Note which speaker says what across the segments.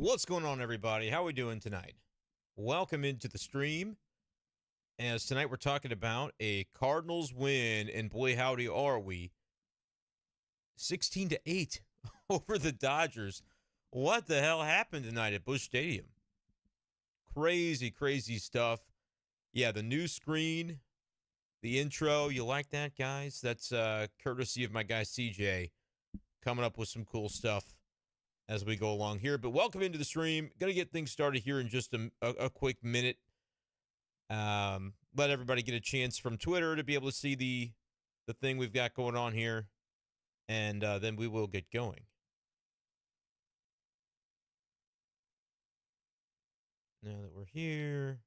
Speaker 1: What's going on, everybody? How are we doing tonight? Welcome into the stream. As tonight we're talking about a Cardinals win, and boy, howdy are we. 16-8 over the Dodgers. What the hell happened tonight at Busch Stadium? Crazy, crazy stuff. Yeah, the new screen, the intro. You like that, guys? That's courtesy of my guy CJ coming up with some cool stuff as we go along here. But welcome into the stream. Going to get things started here in just a quick minute. Let everybody get a chance from Twitter to be able to see the thing we've got going on here. And then we will get going. Now that we're here,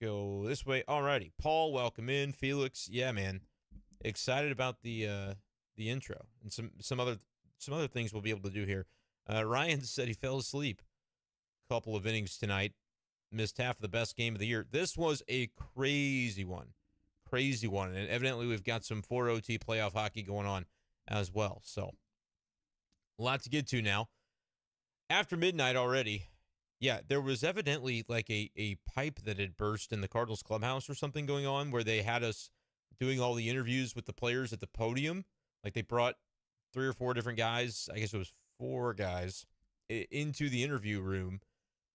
Speaker 1: go this way. Alrighty. Paul, welcome in. Felix, yeah, man. Excited about the intro and some other things we'll be able to do here. Ryan said he fell asleep a couple of innings tonight. Missed half of the best game of the year. This was a crazy one. Crazy one. And evidently we've got some 4OT playoff hockey going on as well. So a lot to get to now. After midnight already, yeah, there was evidently like a pipe that had burst in the Cardinals clubhouse or something going on where they had us doing all the interviews with the players at the podium. Like they brought 3 or 4 different guys, I guess it was 4 guys, into the interview room,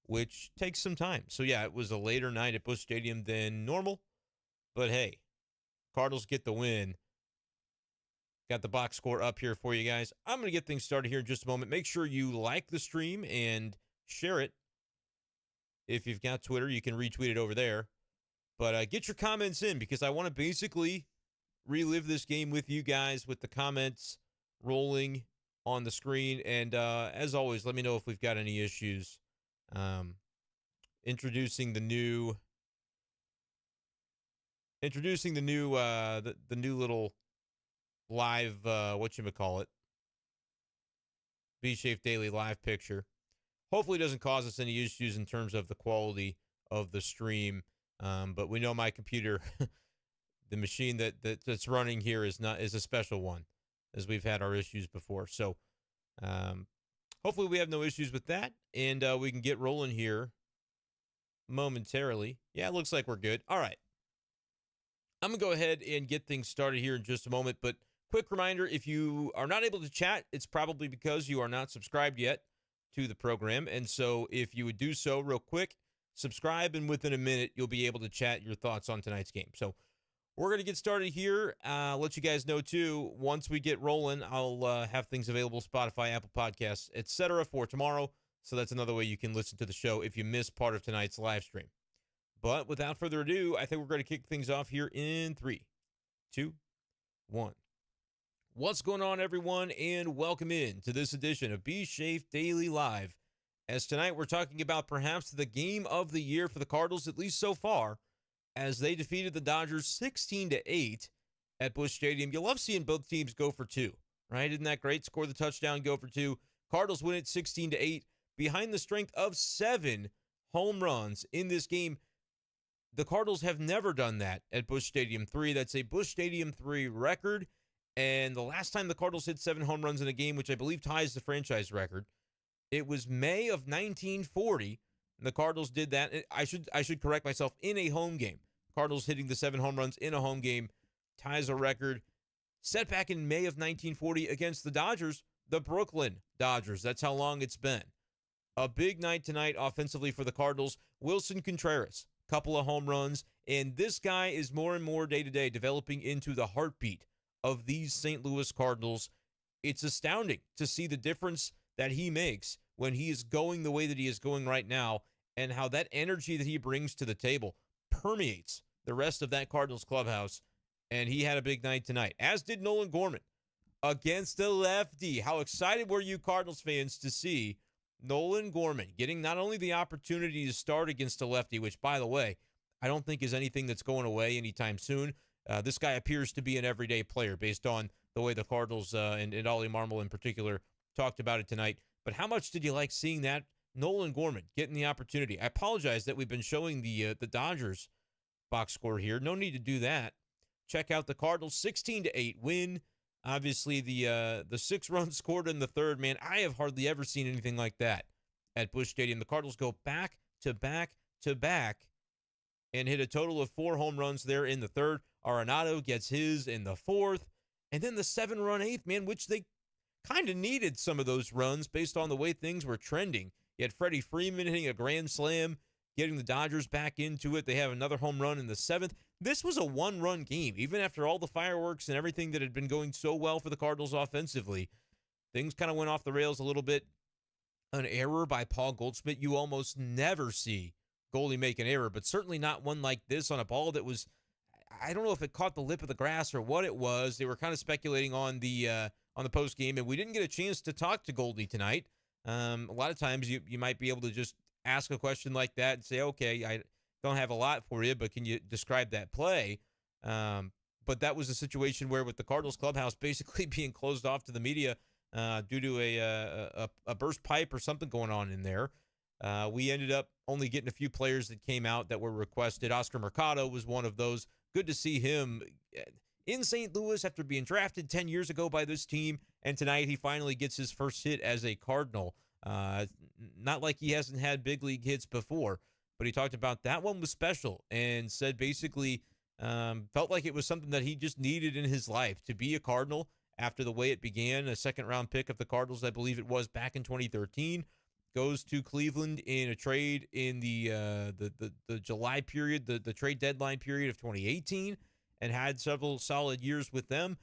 Speaker 1: which takes some time. So, yeah, it was a later night at Busch Stadium than normal. But, hey, Cardinals get the win. Got the box score up here for you guys. I'm going to get things started here in just a moment. Make sure you like the stream and share it. If you've got Twitter, you can retweet it over there. But get your comments in because I want to basically relive this game with you guys with the comments rolling on the screen. And as always, let me know if we've got any issues. Introducing the new little live whatchamacallit, B-Shaped Daily live picture. Hopefully it doesn't cause us any issues in terms of the quality of the stream. But we know my computer, the machine that's running here is a special one, as we've had our issues before. So hopefully we have no issues with that, and we can get rolling here momentarily. Yeah, it looks like we're good. All right. I'm going to go ahead and get things started here in just a moment, but quick reminder, if you are not able to chat, it's probably because you are not subscribed yet to the program, and so if you would do so real quick, subscribe, and within a minute, you'll be able to chat your thoughts on tonight's game. So we're going to get started here. Let you guys know, too, once we get rolling, I'll have things available, Spotify, Apple Podcasts, etc. for tomorrow. So that's another way you can listen to the show if you miss part of tonight's live stream. But without further ado, I think we're going to kick things off here in 3, 2, 1. What's going on, everyone, and welcome in to this edition of B-Shaped Daily Live. As tonight we're talking about perhaps the game of the year for the Cardinals, at least so far, as they defeated the Dodgers 16-8 at Busch Stadium. You love seeing both teams go for 2, right? Isn't that great? Score the touchdown, go for 2. Cardinals win it 16-8 behind the strength of 7 home runs in this game. The Cardinals have never done that at Busch Stadium 3. That's a Busch Stadium 3 record. And the last time the Cardinals hit 7 home runs in a game, which I believe ties the franchise record, it was May of 1940. And the Cardinals did that. I should correct myself, in a home game. Cardinals hitting the 7 home runs in a home game ties a record set back in May of 1940 against the Dodgers, the Brooklyn Dodgers. That's how long it's been. A big night tonight offensively for the Cardinals. Wilson Contreras, couple of home runs, and this guy is more and more day-to-day developing into the heartbeat of these St. Louis Cardinals. It's astounding to see the difference that he makes when he is going the way that he is going right now, and how that energy that he brings to the table permeates the rest of that Cardinals clubhouse. And he had a big night tonight, as did Nolan Gorman against a lefty. How excited were you Cardinals fans to see Nolan Gorman getting not only the opportunity to start against a lefty, which, by the way, I don't think is anything that's going away anytime soon. This guy appears to be an everyday player based on the way the Cardinals and Ollie Marmol in particular talked about it tonight. But how much did you like seeing that Nolan Gorman getting the opportunity? I apologize that we've been showing the Dodgers box score here. No need to do that. Check out the Cardinals 16-8 win. Obviously, the 6 runs scored in the third, man, I have hardly ever seen anything like that at Busch Stadium. The Cardinals go back to back to back and hit a total of 4 home runs there in the third. Arenado gets his in the fourth. And then the 7-run eighth, man, which they kind of needed some of those runs based on the way things were trending. You had Freddie Freeman hitting a grand slam, getting the Dodgers back into it. They have another home run in the 7th. This was a 1-run game, even after all the fireworks and everything that had been going so well for the Cardinals offensively. Things kind of went off the rails a little bit. An error by Paul Goldschmidt. You almost never see Goldie make an error, but certainly not one like this on a ball that was, I don't know if it caught the lip of the grass or what it was. They were kind of speculating on the post game, and we didn't get a chance to talk to Goldie tonight. A lot of times you might be able to just ask a question like that and say, okay, I don't have a lot for you, but can you describe that play? But that was a situation where with the Cardinals clubhouse basically being closed off to the media due to a burst pipe or something going on in there, we ended up only getting a few players that came out that were requested. Oscar Mercado was one of those. Good to see him in St. Louis after being drafted 10 years ago by this team, and tonight he finally gets his first hit as a Cardinal. Not like he hasn't had big league hits before, but he talked about that one was special and said basically felt like it was something that he just needed in his life to be a Cardinal after the way it began. A second-round pick of the Cardinals, I believe it was, back in 2013. Goes to Cleveland in a trade in the July period, the trade deadline period of 2018, and had several solid years with them,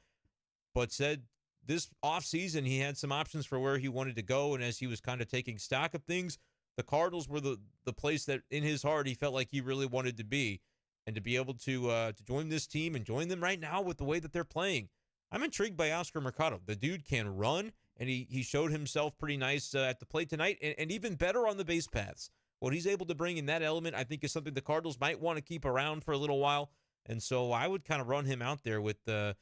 Speaker 1: but said this offseason he had some options for where he wanted to go, and as he was kind of taking stock of things, the Cardinals were the place that in his heart he felt like he really wanted to be, and to be able to join this team and join them right now with the way that they're playing. I'm intrigued by Oscar Mercado. The dude can run, and he showed himself pretty nice at the plate tonight, and even better on the base paths. What he's able to bring in that element, I think, is something the Cardinals might want to keep around for a little while, and so I would kind of run him out there with the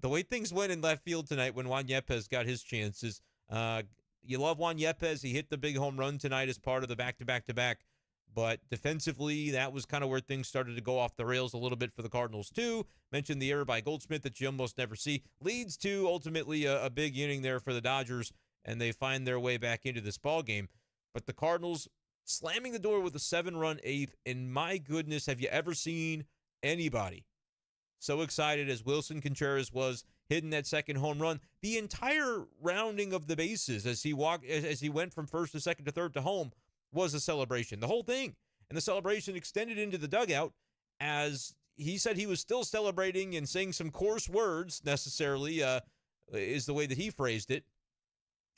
Speaker 1: way things went in left field tonight when Juan Yepez got his chances. You love Juan Yepez. He hit the big home run tonight as part of the back-to-back-to-back, but defensively, that was kind of where things started to go off the rails a little bit for the Cardinals, too. Mentioned the error by Goldschmidt that you almost never see. Leads to, ultimately, a big inning there for the Dodgers, and they find their way back into this ballgame. But the Cardinals slamming the door with a 7-run eighth, and my goodness, have you ever seen anybody so excited as Wilson Contreras was hitting that second home run? The entire rounding of the bases as he went from first to second to third to home was a celebration. The whole thing. And the celebration extended into the dugout as he said he was still celebrating and saying some coarse words, necessarily, is the way that he phrased it.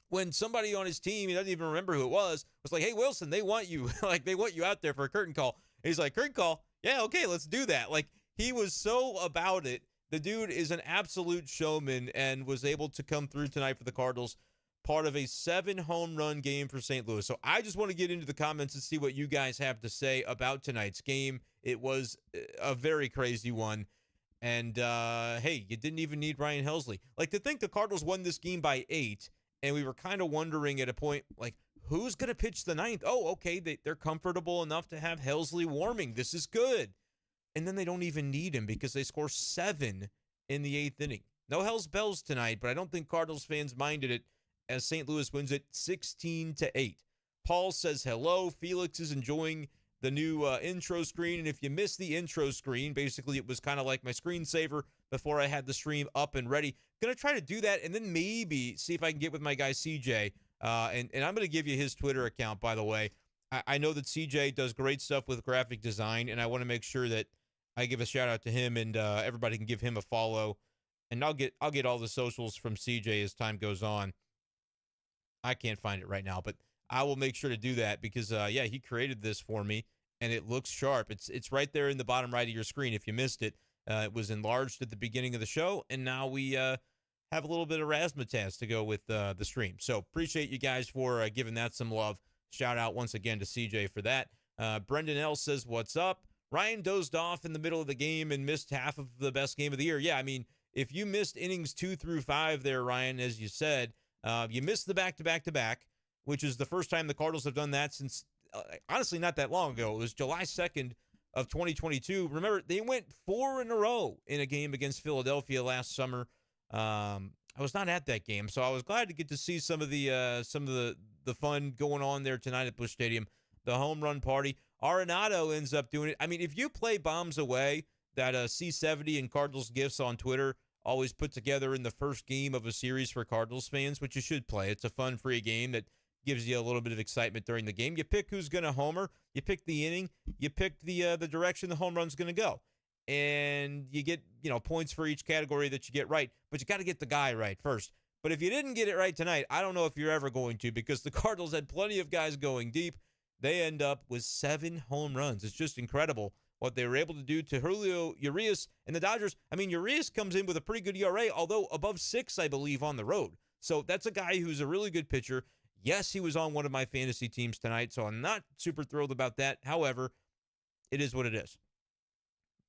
Speaker 1: When somebody on his team, he doesn't even remember who it was like, hey, Wilson, they want you. Like, they want you out there for a curtain call. And he's like, curtain call? Yeah, okay, let's do that. Like, he was so about it. The dude is an absolute showman and was able to come through tonight for the Cardinals, part of a 7-home run game for St. Louis. So I just want to get into the comments and see what you guys have to say about tonight's game. It was a very crazy one. And, hey, you didn't even need Ryan Helsley. Like, to think the Cardinals won this game by 8, and we were kind of wondering at a point, like, who's going to pitch the 9th? Oh, okay, they're comfortable enough to have Helsley warming. This is good. And then they don't even need him because they score 7 in the 8th inning. No Hells Bells tonight, but I don't think Cardinals fans minded it as St. Louis wins it 16-8. Paul says hello. Felix is enjoying the new intro screen. And if you missed the intro screen, basically it was kind of like my screensaver before I had the stream up and ready. Going to try to do that and then maybe see if I can get with my guy CJ. And I'm going to give you his Twitter account, by the way. I know that CJ does great stuff with graphic design, and I want to make sure that I give a shout out to him and everybody can give him a follow. And I'll get all the socials from CJ as time goes on. I can't find it right now, but I will make sure to do that because, yeah, he created this for me, and it looks sharp. It's right there in the bottom right of your screen if you missed it. It was enlarged at the beginning of the show, and now we have a little bit of razzmatazz to go with the stream. So appreciate you guys for giving that some love. Shout out once again to CJ for that. Brendan L. says, what's up? Ryan dozed off in the middle of the game and missed half of the best game of the year. Yeah, I mean, if you missed innings 2 through 5 there, Ryan, as you said, you missed the back-to-back-to-back, which is the first time the Cardinals have done that since, honestly, not that long ago. It was July 2nd of 2022. Remember, they went 4 in a row in a game against Philadelphia last summer. I was not at that game, so I was glad to get to see some of the fun going on there tonight at Busch Stadium. The home run party. Arenado ends up doing it. I mean, if you play bombs away, that C70 and Cardinals gifts on Twitter always put together in the first game of a series for Cardinals fans, which you should play. It's a fun, free game that gives you a little bit of excitement during the game. You pick who's going to homer. You pick the inning. You pick the direction the home run's going to go. And you get, points for each category that you get right. But you got to get the guy right first. But if you didn't get it right tonight, I don't know if you're ever going to, because the Cardinals had plenty of guys going deep. They end up with 7 home runs. It's just incredible what they were able to do to Julio Urias and the Dodgers. I mean, Urias comes in with a pretty good ERA, although above 6, I believe, on the road. So that's a guy who's a really good pitcher. Yes, he was on one of my fantasy teams tonight, so I'm not super thrilled about that. However, it is what it is.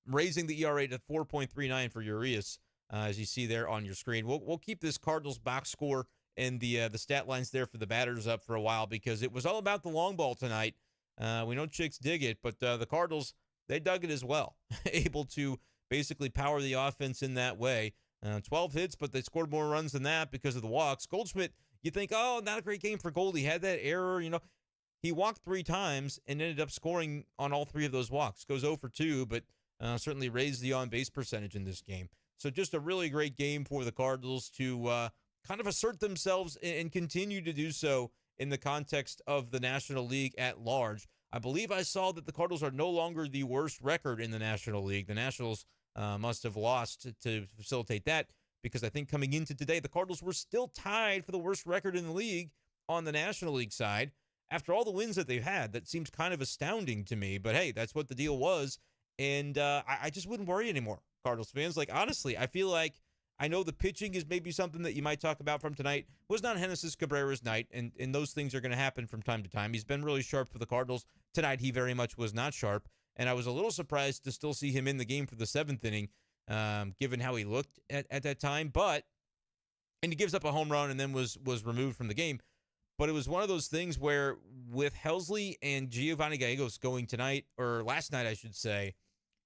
Speaker 1: Raising the ERA to 4.39 for Urias, as you see there on your screen. We'll keep this Cardinals box score and the stat lines there for the batters up for a while, because it was all about the long ball tonight. We know chicks dig it, but the Cardinals, they dug it as well. Able to basically power the offense in that way. 12 hits, but they scored more runs than that because of the walks. Goldschmidt, you think, oh, not a great game for Gold. He had that error, He walked 3 times and ended up scoring on all 3 of those walks. Goes 0 for 2, but certainly raised the on-base percentage in this game. So just a really great game for the Cardinals to kind of assert themselves and continue to do so in the context of the National League at large. I believe I saw that the Cardinals are no longer the worst record in the National League. The Nationals must have lost to facilitate that, because I think coming into today, the Cardinals were still tied for the worst record in the league on the National League side. After all the wins that they've had, that seems kind of astounding to me. But hey, that's what the deal was. And I just wouldn't worry anymore, Cardinals fans. Like, honestly, I feel like, I know the pitching is maybe something that you might talk about from tonight. Was not Genesis Cabrera's night, and those things are going to happen from time to time. He's been really sharp for the Cardinals. Tonight, he very much was not sharp, and I was a little surprised to still see him in the game for the 7th inning, given how he looked at that time. And he gives up a home run and then was removed from the game. But it was one of those things where, with Helsley and Giovanni Gallegos going tonight, or last night, I should say,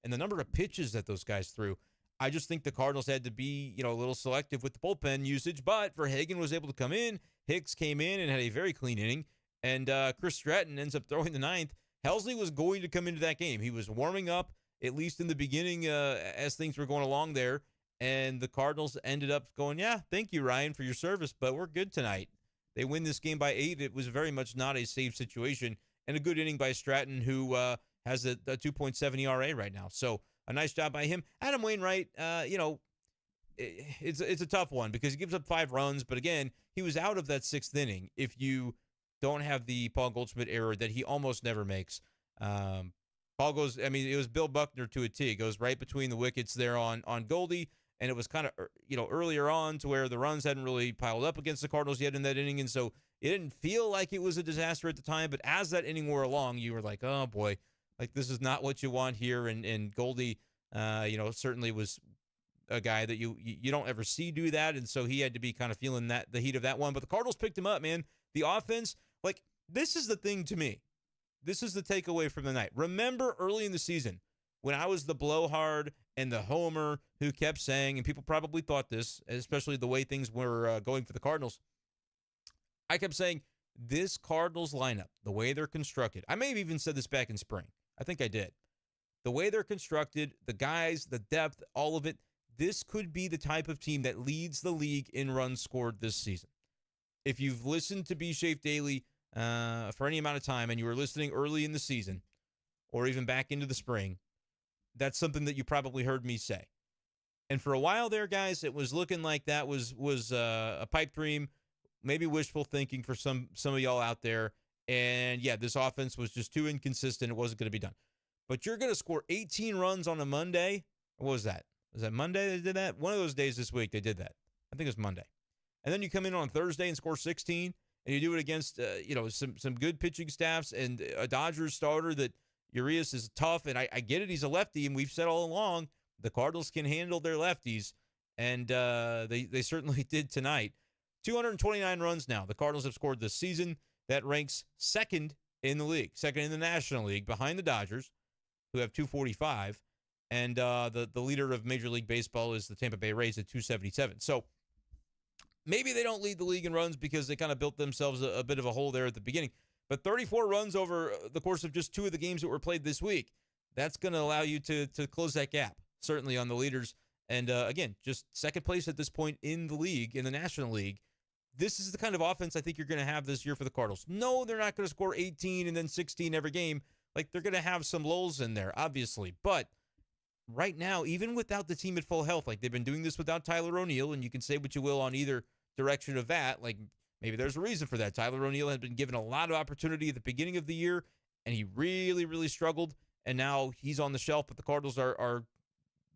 Speaker 1: and the number of pitches that those guys threw, I just think the Cardinals had to be, a little selective with the bullpen usage. But Verhagen was able to come in. Hicks came in and had a very clean inning. And Chris Stratton ends up throwing the 9th. Helsley was going to come into that game. He was warming up, at least in the beginning, as things were going along there. And the Cardinals ended up going, yeah, thank you, Ryan, for your service, but we're good tonight. They win this game by 8. It was very much not a safe situation. And a good inning by Stratton, who has a 2.7 ERA right now. So a nice job by him. Adam Wainwright, it's a tough one, because he gives up 5 runs. But again, he was out of that 6th inning if you don't have the Paul Goldschmidt error that he almost never makes. Paul goes, it was Bill Buckner to a T. It goes right between the wickets there on Goldie. And it was kind of, earlier on to where the runs hadn't really piled up against the Cardinals yet in that inning. And so it didn't feel like it was a disaster at the time. But as that inning wore along, you were like, oh, boy, like, this is not what you want here. And Goldie, certainly was a guy that you don't ever see do that. And so he had to be kind of feeling the heat of that one. But the Cardinals picked him up, man. The offense, this is the thing to me. This is the takeaway from the night. Remember early in the season when I was the blowhard and the homer who kept saying, and people probably thought this, especially the way things were going for the Cardinals, I kept saying, this Cardinals lineup, the way they're constructed, I may have even said this back in spring. I think I did. The way they're constructed, the guys, the depth, all of it, this could be the type of team that leads the league in runs scored this season. If you've listened to B-Shape Daily for any amount of time, and you were listening early in the season or even back into the spring, that's something that you probably heard me say. And for a while there, guys, it was looking like that was a pipe dream, maybe wishful thinking for some of y'all out there. And yeah, this offense was just too inconsistent. It wasn't going to be done. But you're going to score 18 runs on a Monday. What was that? Was that Monday they did that? One of those days this week they did that. I think it was Monday. And then you come in on Thursday and score 16, and you do it against some good pitching staffs and a Dodgers starter that Urias is tough, and I get it. He's a lefty, and we've said all along the Cardinals can handle their lefties, and they certainly did tonight. 229 runs now the Cardinals have scored this season. That ranks second in the league, second in the National League, behind the Dodgers, who have 245, and the leader of Major League Baseball is the Tampa Bay Rays at 277. So Maybe they don't lead the league in runs because they kind of built themselves a bit of a hole there at the beginning. But 34 runs over the course of just 2 of the games that were played this week, that's going to allow you to close that gap, certainly on the leaders. And again, just second place at this point in the league, in the National League. This is the kind of offense I think you're going to have this year for the Cardinals. No, they're not going to score 18 and then 16 every game. Like, they're going to have some lulls in there, obviously. But right now, even without the team at full health, like they've been doing this without Tyler O'Neill, and you can say what you will on either direction of that. Like, maybe there's a reason for that. Tyler O'Neill had been given a lot of opportunity at the beginning of the year, and he really, really struggled. And now he's on the shelf, but the Cardinals are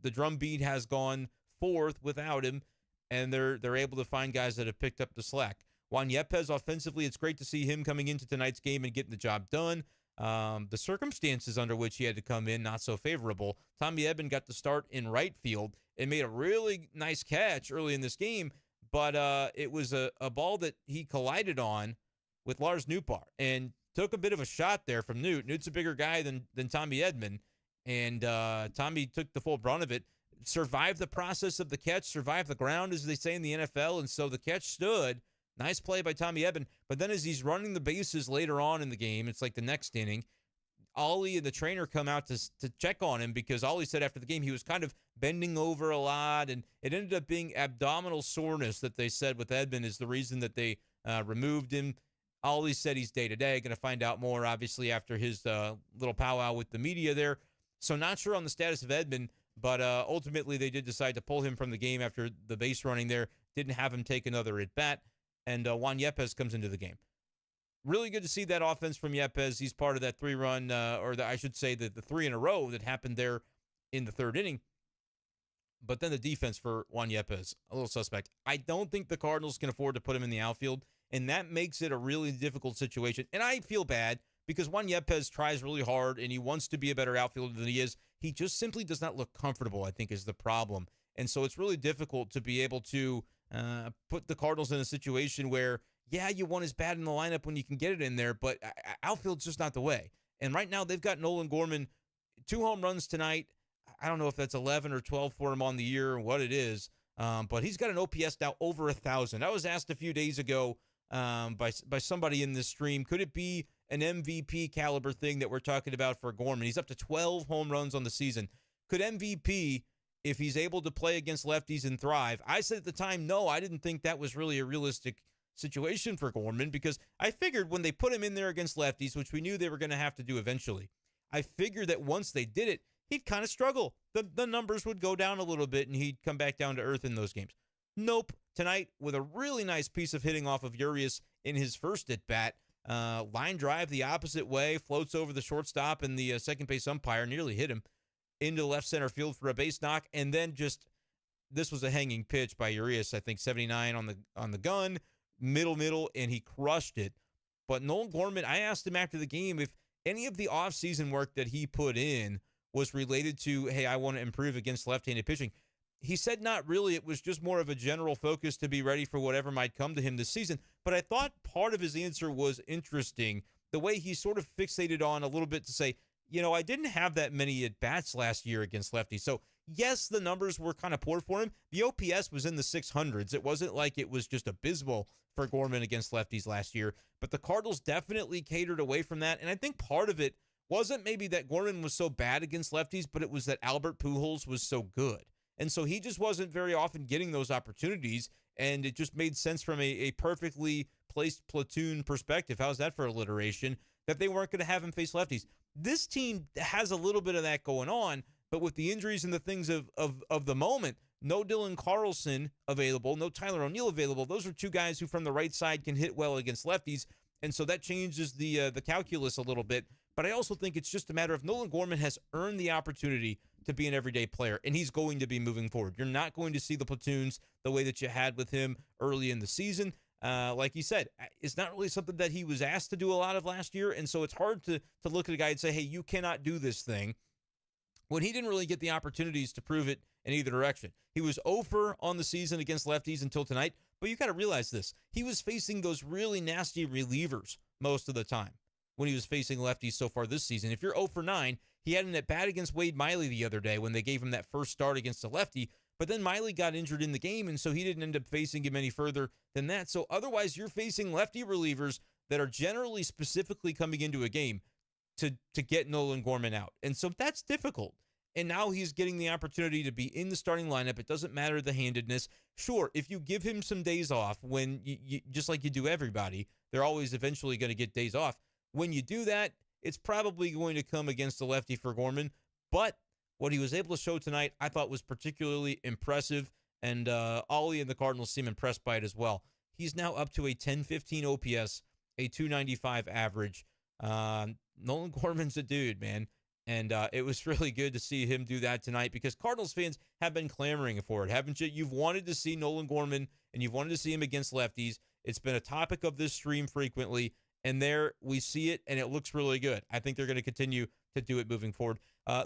Speaker 1: the drumbeat has gone forth without him, and they're able to find guys that have picked up the slack. Juan Yepez, offensively, it's great to see him coming into tonight's game and getting the job done. The circumstances under which he had to come in, not so favorable. Tommy Edman got the start in right field and made a really nice catch early in this game, but it was a ball that he collided on with Lars Nootbaar and took a bit of a shot there from Newt. Newt's a bigger guy than Tommy Edman, and Tommy took the full brunt of it, survived the process of the catch, survived the ground, as they say in the NFL, and so the catch stood. Nice play by Tommy Edman. But then as he's running the bases later on in the game, it's like the next inning, Ollie and the trainer come out to check on him because Ollie said after the game he was kind of bending over a lot, and it ended up being abdominal soreness that they said with Edman is the reason that they removed him. Ollie said he's day-to-day. Going to find out more, obviously, after his little powwow with the media there. So not sure on the status of Edman, but ultimately they did decide to pull him from the game after the base running there. Didn't have him take another at-bat. And Juan Yepez comes into the game. Really good to see that offense from Yepez. He's part of that 3-run, I should say the 3 in a row that happened there in the 3rd inning. But then the defense for Juan Yepez, a little suspect. I don't think the Cardinals can afford to put him in the outfield, and that makes it a really difficult situation. And I feel bad because Juan Yepez tries really hard, and he wants to be a better outfielder than he is. He just simply does not look comfortable, I think, is the problem. And so it's really difficult to be able to put the Cardinals in a situation where, yeah, you want his bat in the lineup when you can get it in there, but outfield's just not the way. And right now they've got Nolan Gorman, 2 home runs tonight. I don't know if that's 11 or 12 for him on the year or what it is, but he's got an OPS now over 1,000. I was asked a few days ago by somebody in this stream, could it be an MVP caliber thing that we're talking about for Gorman? He's up to 12 home runs on the season. Could MVP, if he's able to play against lefties and thrive? I said at the time, no, I didn't think that was really a realistic situation for Gorman because I figured when they put him in there against lefties, which we knew they were going to have to do eventually, I figured that once they did it, he'd kind of struggle. The numbers would go down a little bit and he'd come back down to earth in those games. Nope. Tonight, with a really nice piece of hitting off of Urias in his first at-bat, line drive the opposite way, floats over the shortstop and the second base umpire, nearly hit him into left center field for a base knock, and then this was a hanging pitch by Urias, I think 79 on the gun, middle, and he crushed it. But Nolan Gorman, I asked him after the game if any of the offseason work that he put in was related to, hey, I want to improve against left-handed pitching. He said not really. It was just more of a general focus to be ready for whatever might come to him this season. But I thought part of his answer was interesting, the way he sort of fixated on a little bit to say, I didn't have that many at-bats last year against lefties. So, yes, the numbers were kind of poor for him. The OPS was in the 600s. It wasn't like it was just abysmal for Gorman against lefties last year. But the Cardinals definitely catered away from that. And I think part of it wasn't maybe that Gorman was so bad against lefties, but it was that Albert Pujols was so good. And so he just wasn't very often getting those opportunities, and it just made sense from a perfectly placed platoon perspective. How's that for alliteration? That they weren't going to have him face lefties. This team has a little bit of that going on, but with the injuries and the things of the moment, no Dylan Carlson available, no Tyler O'Neill available. Those are 2 guys who from the right side can hit well against lefties, and so that changes the calculus a little bit. But I also think it's just a matter of Nolan Gorman has earned the opportunity to be an everyday player, and he's going to be moving forward. You're not going to see the platoons the way that you had with him early in the season. Like he said, it's not really something that he was asked to do a lot of last year, and so it's hard to look at a guy and say, hey, you cannot do this thing, when he didn't really get the opportunities to prove it in either direction. He was 0 on the season against lefties until tonight, but you got to realize this. He was facing those really nasty relievers most of the time when he was facing lefties so far this season. If you're 0 for 9, he had an at-bat against Wade Miley the other day when they gave him that first start against a lefty, But then Miley got injured in the game, and so he didn't end up facing him any further than that. So otherwise, you're facing lefty relievers that are generally specifically coming into a game to get Nolan Gorman out. And so that's difficult. And now he's getting the opportunity to be in the starting lineup. It doesn't matter the handedness. Sure, if you give him some days off, when you just like you do everybody, they're always eventually going to get days off. When you do that, it's probably going to come against the lefty for Gorman. But what he was able to show tonight, I thought was particularly impressive. And Ollie and the Cardinals seem impressed by it as well. He's now up to a 10-15 OPS, a 295 average. Nolan Gorman's a dude, man. And it was really good to see him do that tonight because Cardinals fans have been clamoring for it, haven't you? You've wanted to see Nolan Gorman, and you've wanted to see him against lefties. It's been a topic of this stream frequently, and there we see it, and it looks really good. I think they're going to continue to do it moving forward.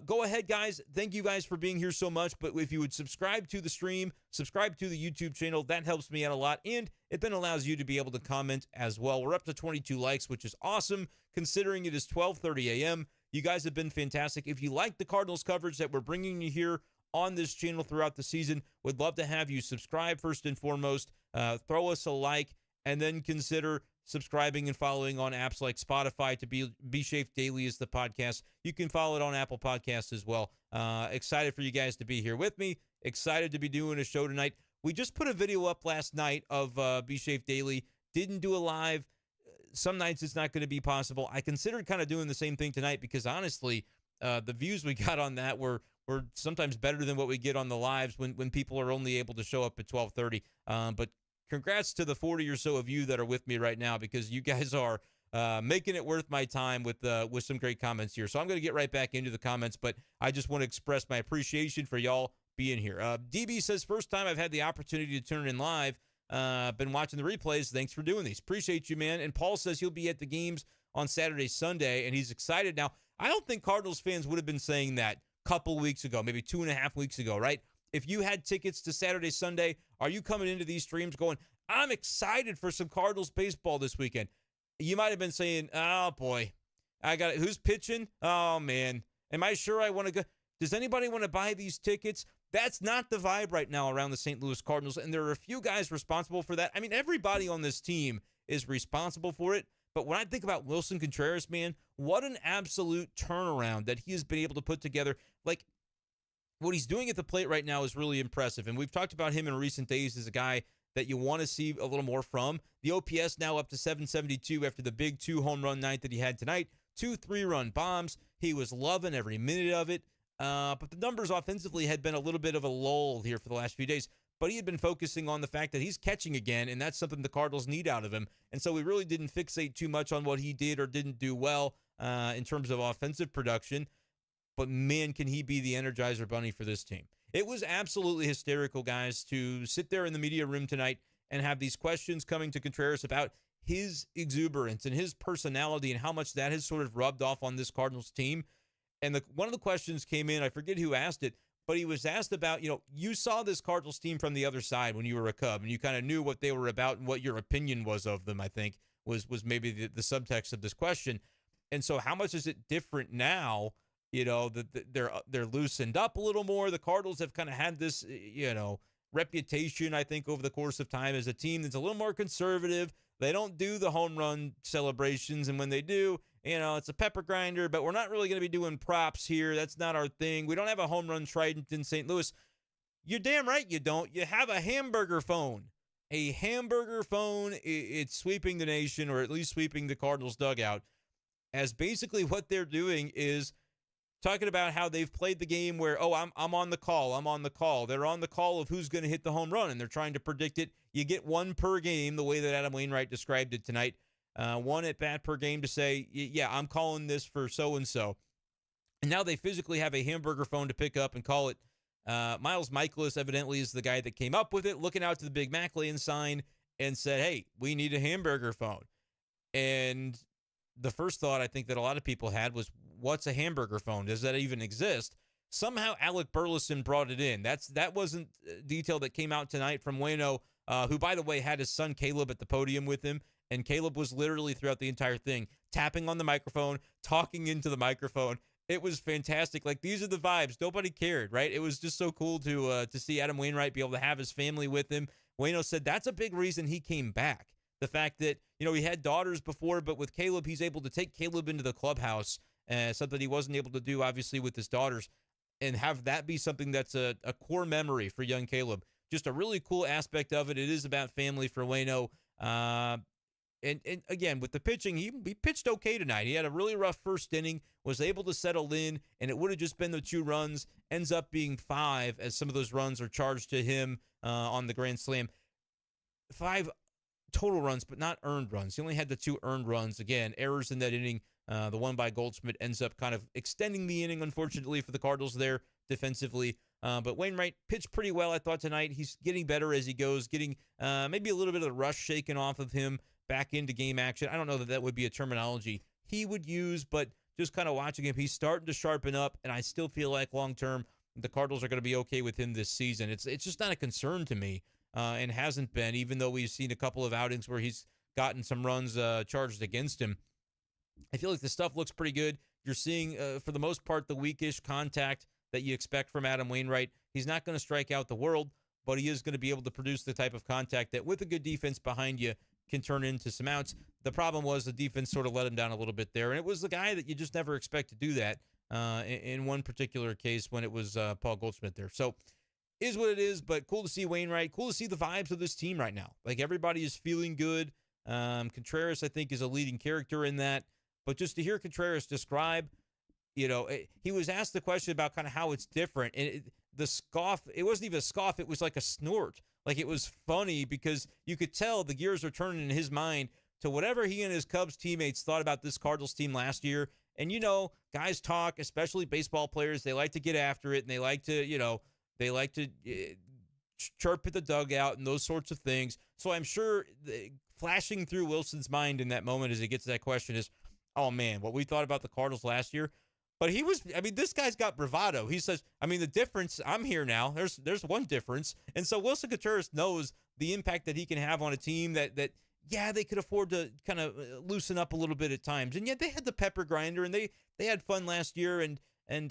Speaker 1: Go ahead, guys. Thank you guys for being here so much, but if you would subscribe to the stream, subscribe to the YouTube channel, that helps me out a lot, and it then allows you to be able to comment as well. We're up to 22 likes, which is awesome, considering it is 12:30 a.m., You guys have been fantastic. If you like the Cardinals coverage that we're bringing you here on this channel throughout the season, would love to have you subscribe first and foremost, throw us a like, and then consider subscribing and following on apps like Spotify to be Schaeffer Daily is the podcast. You can follow it on Apple Podcasts as well. Excited for you guys to be here with me. Excited to be doing a show tonight. We just put a video up last night of Be Schaeffer Daily. Didn't do a live. Some nights it's not going to be possible. I considered kind of doing the same thing tonight because honestly, the views we got on that were sometimes better than what we get on the lives when people are only able to show up at 12:30. But congrats to the 40 or so of you that are with me right now because you guys are making it worth my time with some great comments here. So I'm going to get right back into the comments, but I just want to express my appreciation for y'all being here. DB says, first time I've had the opportunity to turn in live. Been watching the replays. Thanks for doing these. Appreciate you, man. And Paul says he'll be at the games on Saturday, Sunday, and he's excited. Now, I don't think Cardinals fans would have been saying that a couple weeks ago, maybe 2.5 weeks ago, right? If you had tickets to Saturday, Sunday, are you coming into these streams going, I'm excited for some Cardinals baseball this weekend? You might have been saying, oh, boy, I got it. Who's pitching? Oh, man. Am I sure I want to go? Does anybody want to buy these tickets? That's not the vibe right now around the St. Louis Cardinals, and there are a few guys responsible for that. I mean, everybody on this team is responsible for it, but when I think about Wilson Contreras, man, what an absolute turnaround that he has been able to put together. Like, what he's doing at the plate right now is really impressive, and we've talked about him in recent days as a guy that you want to see a little more from. The OPS now up to 772 after the big 2 home run night that he had tonight, 2 3-run bombs. He was loving every minute of it. But the numbers offensively had been a little bit of a lull here for the last few days. But he had been focusing on the fact that he's catching again, and that's something the Cardinals need out of him. And so we really didn't fixate too much on what he did or didn't do well in terms of offensive production. But, man, can he be the Energizer Bunny for this team. It was absolutely hysterical, guys, to sit there in the media room tonight and have these questions coming to Contreras about his exuberance and his personality and how much that has sort of rubbed off on this Cardinals team. And one of the questions came in, I forget who asked it, but he was asked about, you saw this Cardinals team from the other side when you were a Cub, and you kind of knew what they were about and what your opinion was of them, I think, was maybe the subtext of this question. And so how much is it different now, that they're loosened up a little more? The Cardinals have kind of had this, reputation, I think, over the course of time as a team that's a little more conservative. They don't do the home run celebrations, and when they do, it's a pepper grinder, but we're not really going to be doing props here. That's not our thing. We don't have a home run trident in St. Louis. You're damn right you don't. You have a hamburger phone. A hamburger phone, it's sweeping the nation, or at least sweeping the Cardinals dugout, as basically what they're doing is talking about how they've played the game where, I'm on the call. I'm on the call. They're on the call of who's going to hit the home run, and they're trying to predict it. You get one per game, the way that Adam Wainwright described it tonight. One at bat per game to say, yeah, I'm calling this for so-and-so. And now they physically have a hamburger phone to pick up and call it. Miles Michaelis evidently is the guy that came up with it, looking out to the big McLean sign and said, hey, we need a hamburger phone. And the first thought I think that a lot of people had was, what's a hamburger phone? Does that even exist? Somehow Alec Burleson brought it in. That wasn't detail that came out tonight from Waino, who, by the way, had his son Caleb at the podium with him. And Caleb was literally throughout the entire thing tapping on the microphone, talking into the microphone. It was fantastic. Like, these are the vibes. Nobody cared, right? It was just so cool to see Adam Wainwright be able to have his family with him. Waino said that's a big reason he came back. The fact that, he had daughters before, but with Caleb, he's able to take Caleb into the clubhouse, something he wasn't able to do, obviously, with his daughters, and have that be something that's a core memory for young Caleb. Just a really cool aspect of it. It is about family for Waino. And again, with the pitching, he pitched okay tonight. He had a really rough first inning, was able to settle in, and it would have just been the 2 runs. Ends up being 5 as some of those runs are charged to him on the grand slam. 5 total runs, but not earned runs. He only had the 2 earned runs. Again, errors in that inning. The one by Goldschmidt ends up kind of extending the inning, unfortunately, for the Cardinals there defensively. But Wainwright pitched pretty well, I thought, tonight. He's getting better as he goes, getting maybe a little bit of the rush shaken off of him back into game action. I don't know that would be a terminology he would use, but just kind of watching him, he's starting to sharpen up, and I still feel like long-term the Cardinals are going to be okay with him this season. It's just not a concern to me, and hasn't been, even though we've seen a couple of outings where he's gotten some runs charged against him. I feel like the stuff looks pretty good. You're seeing, for the most part, the weakish contact that you expect from Adam Wainwright. He's not going to strike out the world, but he is going to be able to produce the type of contact that, with a good defense behind you, can turn into some outs. The problem was the defense sort of let him down a little bit there, and it was the guy that you just never expect to do that in one particular case when it was Paul Goldschmidt there. So, is what it is, but cool to see Wainwright. Cool to see the vibes of this team right now. Like, everybody is feeling good. Contreras, I think, is a leading character in that. But just to hear Contreras describe, he was asked the question about kind of how it's different. And the scoff, it wasn't even a scoff. It was like a snort. Like, it was funny because you could tell the gears are turning in his mind to whatever he and his Cubs teammates thought about this Cardinals team last year. And, guys talk, especially baseball players, they like to get after it, and they like to chirp at the dugout and those sorts of things. So I'm sure flashing through Wilson's mind in that moment as he gets to that question is, oh, man, what we thought about the Cardinals last year. But this guy's got bravado. He says, the difference, I'm here now. There's one difference. And so Wilson Contreras knows the impact that he can have on a team that they could afford to kind of loosen up a little bit at times. And yet they had the pepper grinder, and they had fun last year. And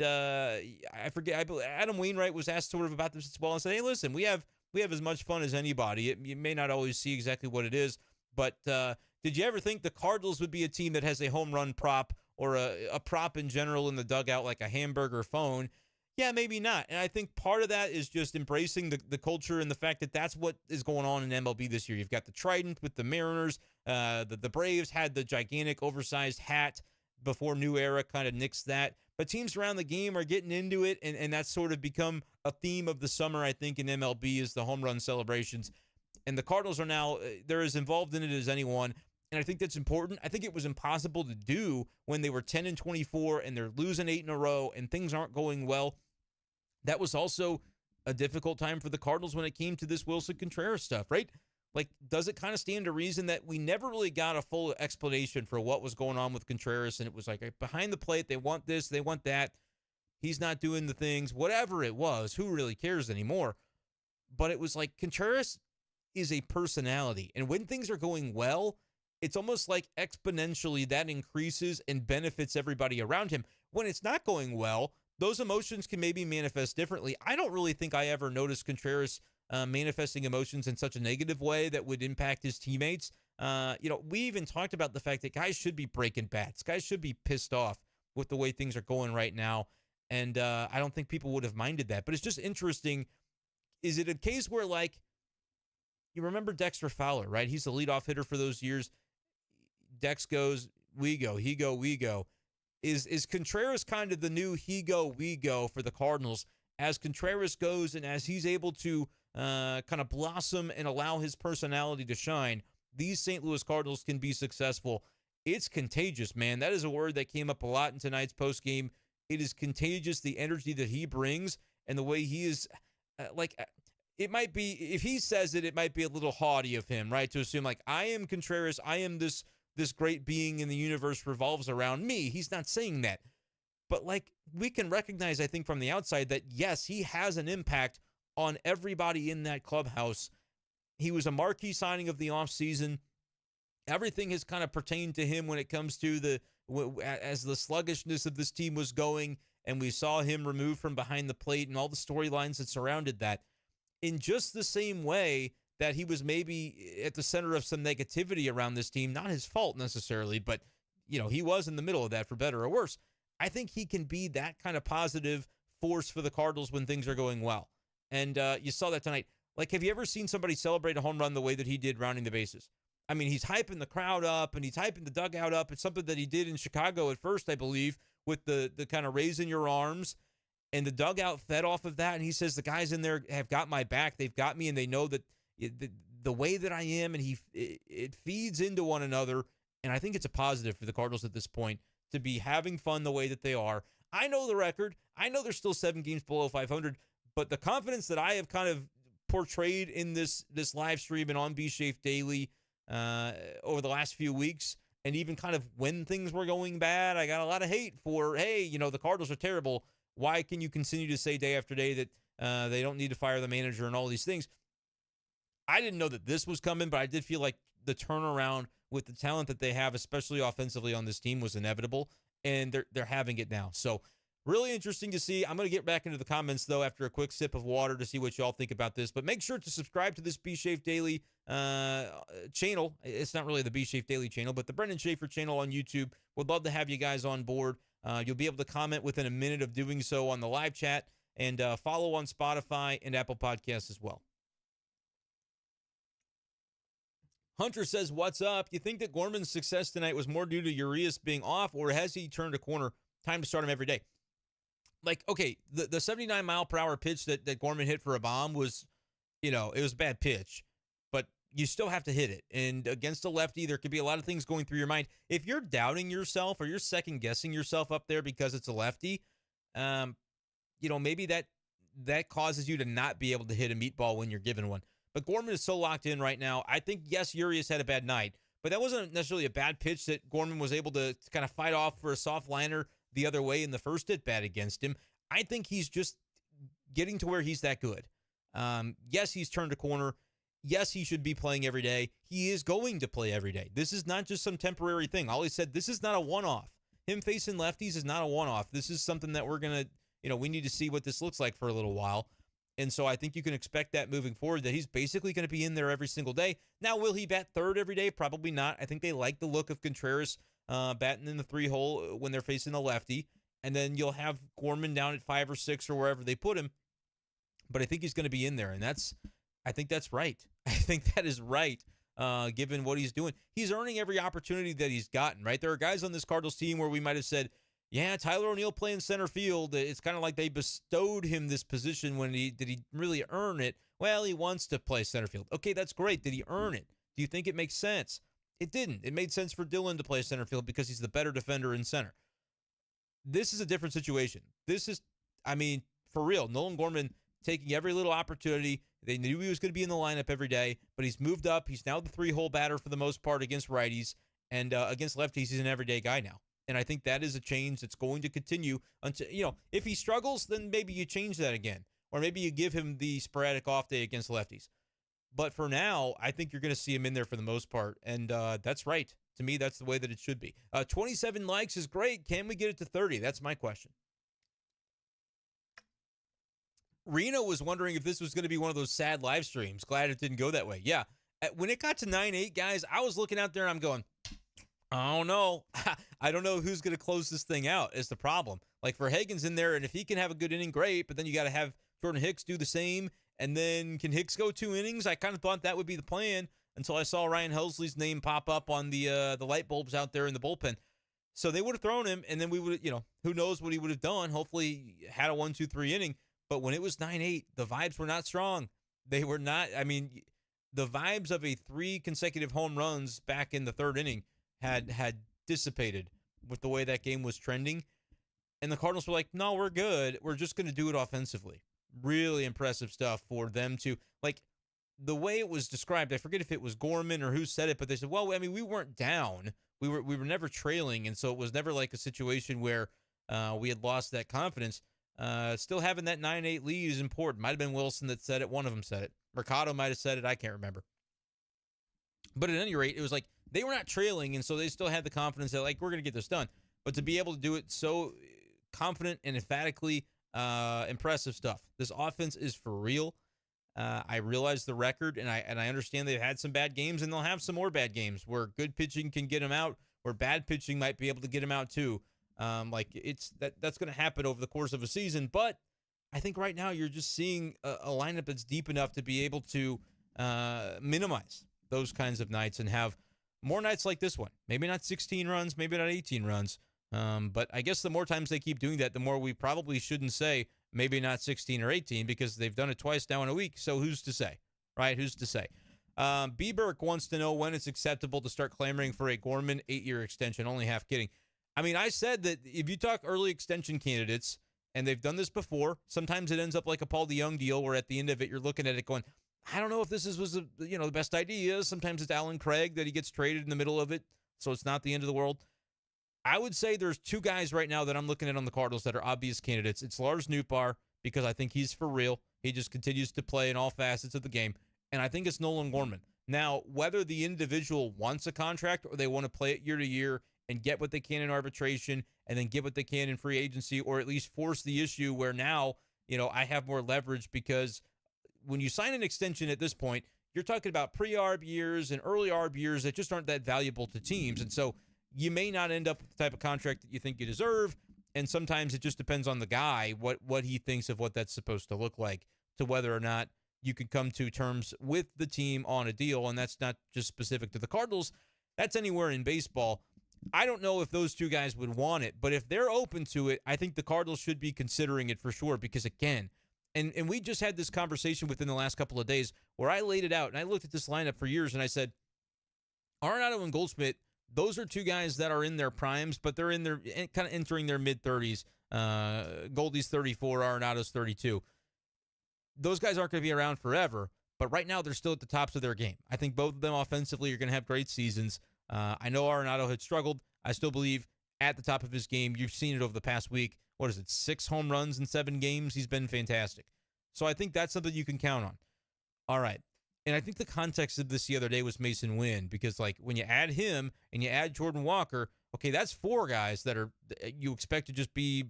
Speaker 1: I forget, Adam Wainwright was asked sort of about this as well and said, hey, listen, we have as much fun as anybody. You may not always see exactly what it is, but did you ever think the Cardinals would be a team that has a home run prop or a prop in general in the dugout, like a hamburger phone? Yeah, maybe not. And I think part of that is just embracing the culture and the fact that that's what is going on in MLB this year. You've got the Trident with the Mariners. The Braves had the gigantic oversized hat before New Era kind of nixed that. But teams around the game are getting into it, and that's sort of become a theme of the summer, I think, in MLB, is the home run celebrations. And the Cardinals are now, they're as involved in it as anyone. And I think that's important. I think it was impossible to do when they were 10-24 and they're losing 8 in a row and things aren't going well. That was also a difficult time for the Cardinals when it came to this Wilson Contreras stuff, right? Like, does it kind of stand to reason that we never really got a full explanation for what was going on with Contreras? And it was like behind the plate, they want this, they want that. He's not doing the things, whatever it was. Who really cares anymore? But it was like Contreras is a personality. And when things are going well, it's almost like exponentially that increases and benefits everybody around him. When it's not going well, those emotions can maybe manifest differently. I don't really think I ever noticed Contreras manifesting emotions in such a negative way that would impact his teammates. We even talked about the fact that guys should be breaking bats. Guys should be pissed off with the way things are going right now. And I don't think people would have minded that. But it's just interesting. Is it a case where, like, you remember Dexter Fowler, right? He's the leadoff hitter for those years. Dex goes, we go, he go, we go. Is Contreras kind of the new he go, we go for the Cardinals? As Contreras goes and as he's able to kind of blossom and allow his personality to shine, these St. Louis Cardinals can be successful. It's contagious, man. That is a word that came up a lot in tonight's postgame. It is contagious, the energy that he brings and the way he is, it might be, if he says it, it might be a little haughty of him, right? To assume, like, I am Contreras, I am this great being in the universe revolves around me. He's not saying that. But, like, we can recognize, I think, from the outside that, yes, he has an impact on everybody in that clubhouse. He was a marquee signing of the offseason. Everything has kind of pertained to him when it comes to as the sluggishness of this team was going, and we saw him removed from behind the plate and all the storylines that surrounded that, in just the same way that he was maybe at the center of some negativity around this team, not his fault necessarily, but he was in the middle of that for better or worse. I think he can be that kind of positive force for the Cardinals when things are going well. And you saw that tonight. Like, have you ever seen somebody celebrate a home run the way that he did rounding the bases? I mean, he's hyping the crowd up and he's hyping the dugout up. It's something that he did in Chicago at first, I believe, with the kind of raising your arms. And the dugout fed off of that. And he says, the guys in there have got my back. They've got me, and they know that the way that I am, and it feeds into one another. And I think it's a positive for the Cardinals at this point to be having fun the way that they are. I know the record. I know they're still 7 games below 500, but the confidence that I have kind of portrayed in this live stream and on B-Shafe Daily over the last few weeks, and even kind of when things were going bad, I got a lot of hate for, hey, the Cardinals are terrible. Why can you continue to say day after day that they don't need to fire the manager and all these things? I didn't know that this was coming, but I did feel like the turnaround with the talent that they have, especially offensively on this team, was inevitable, and they're having it now. So really interesting to see. I'm going to get back into the comments, though, after a quick sip of water to see what you all think about this. But make sure to subscribe to this B-Shafe Daily channel. It's not really the B-Shafe Daily channel, but the Brenden Schaeffer channel on YouTube. Would love to have you guys on board. You'll be able to comment within a minute of doing so on the live chat, and follow on Spotify and Apple Podcasts as well. Hunter says, what's up? You think that Gorman's success tonight was more due to Urias being off, or has he turned a corner? Time to start him every day. Like, okay, the 79-mile-per-hour pitch that Gorman hit for a bomb was, it was a bad pitch, but you still have to hit it. And against a lefty, there could be a lot of things going through your mind. If you're doubting yourself or you're second-guessing yourself up there because it's a lefty, maybe that causes you to not be able to hit a meatball when you're given one. But Gorman is so locked in right now. I think, yes, Urias had a bad night, but that wasn't necessarily a bad pitch that Gorman was able to kind of fight off for a soft liner the other way in the first at-bat against him. I think he's just getting to where he's that good. Yes, he's turned a corner. Yes, he should be playing every day. He is going to play every day. This is not just some temporary thing. Ollie said this is not a one-off. Him facing lefties is not a one-off. This is something that we're going to, we need to see what this looks like for a little while. And so I think you can expect that moving forward, that he's basically going to be in there every single day. Now, will he bat third every day? Probably not. I think they like the look of Contreras batting in the 3-hole when they're facing a lefty. And then you'll have Gorman down at 5 or 6 or wherever they put him. But I think he's going to be in there, and I think that's right. I think that is right, given what he's doing. He's earning every opportunity that he's gotten, right? There are guys on this Cardinals team where we might have said, yeah, Tyler O'Neill playing center field. It's kind of like they bestowed him this position when did he really earn it? Well, he wants to play center field. Okay, that's great. Did he earn it? Do you think it makes sense? It didn't. It made sense for Dylan to play center field because he's the better defender in center. This is a different situation. This is, for real, Nolan Gorman taking every little opportunity. They knew he was going to be in the lineup every day, but he's moved up. He's now the 3-hole batter for the most part against righties, and against lefties, he's an everyday guy now. And I think that is a change that's going to continue until, if he struggles, then maybe you change that again. Or maybe you give him the sporadic off day against lefties. But for now, I think you're going to see him in there for the most part. And that's right. To me, that's the way that it should be. 27 likes is great. Can we get it to 30? That's my question. Reno was wondering if this was going to be one of those sad live streams. Glad it didn't go that way. Yeah. When it got to 9-8, guys, I was looking out there and I'm going, I don't know. I don't know who's going to close this thing out is the problem. Like, Verhagen's in there, and if he can have a good inning, great, but then you got to have Jordan Hicks do the same, and then can Hicks go 2 innings? I kind of thought that would be the plan until I saw Ryan Helsley's name pop up on the light bulbs out there in the bullpen. So they would have thrown him, and then we would have, who knows what he would have done. Hopefully had a 1-2-3 inning. But when it was 9-8, the vibes were not strong. They were not, the vibes of a 3 consecutive home runs back in the 3rd inning had dissipated with the way that game was trending. And the Cardinals were like, no, we're good. We're just going to do it offensively. Really impressive stuff for them to, like, the way it was described. I forget if it was Gorman or who said it, but they said, well, we weren't down. We were never trailing. And so it was never like a situation where we had lost that confidence. Still having that 9-8 lead is important. Might have been Wilson that said it. One of them said it. Mercado might have said it. I can't remember. But at any rate, it was like they were not trailing, and so they still had the confidence that, like, we're going to get this done. but to be able to do it so confident and emphatically, impressive stuff. This offense is for real. I realize the record, and I understand they've had some bad games, and they'll have some more bad games where good pitching can get them out, where bad pitching might be able to get them out too. That's going to happen over the course of a season. But I think right now you're just seeing a lineup that's deep enough to be able to minimize those kinds of nights and have more nights like this one. Maybe not 16 runs, maybe not 18 runs. But I guess the more times they keep doing that, the more we probably shouldn't say maybe not 16 or 18 because they've done it twice now in a week. So who's to say, right? Who's to say? B. Burke wants to know when it's acceptable to start clamoring for a Gorman 8-year extension. Only half kidding. I mean, I said that if you talk early extension candidates, and they've done this before, sometimes it ends up like a Paul DeJong deal where at the end of it, you're looking at it going, I don't know if this was the best idea. Sometimes it's Alan Craig that he gets traded in the middle of it, so it's not the end of the world. I would say there's two guys right now that I'm looking at on the Cardinals that are obvious candidates. It's Lars Nootbaar, because I think he's for real. He just continues to play in all facets of the game. And I think it's Nolan Gorman. Now, whether the individual wants a contract or they want to play it year to year and get what they can in arbitration and then get what they can in free agency, or at least force the issue where now, I have more leverage, because when you sign an extension at this point, you're talking about pre-arb years and early arb years that just aren't that valuable to teams. And so you may not end up with the type of contract that you think you deserve. And sometimes it just depends on the guy, what he thinks of what that's supposed to look like, to whether or not you can come to terms with the team on a deal. And that's not just specific to the Cardinals. That's anywhere in baseball. I don't know if those two guys would want it, but if they're open to it, I think the Cardinals should be considering it for sure, because again, and we just had this conversation within the last couple of days where I laid it out and I looked at this lineup for years and I said, Arenado and Goldschmidt, those are two guys that are in their primes, but they're in their kind of entering their mid-30s. Goldie's 34, Arenado's 32. Those guys aren't going to be around forever, but right now they're still at the tops of their game. I think both of them offensively are going to have great seasons. I know Arenado had struggled. I still believe at the top of his game. You've seen it over the past week. 6 home runs in 7 games? He's been fantastic. So I think that's something you can count on. All right. And I think the context of this the other day was Mason Wynn, because when you add him and you add Jordan Walker, okay, that's 4 guys that you expect to just be,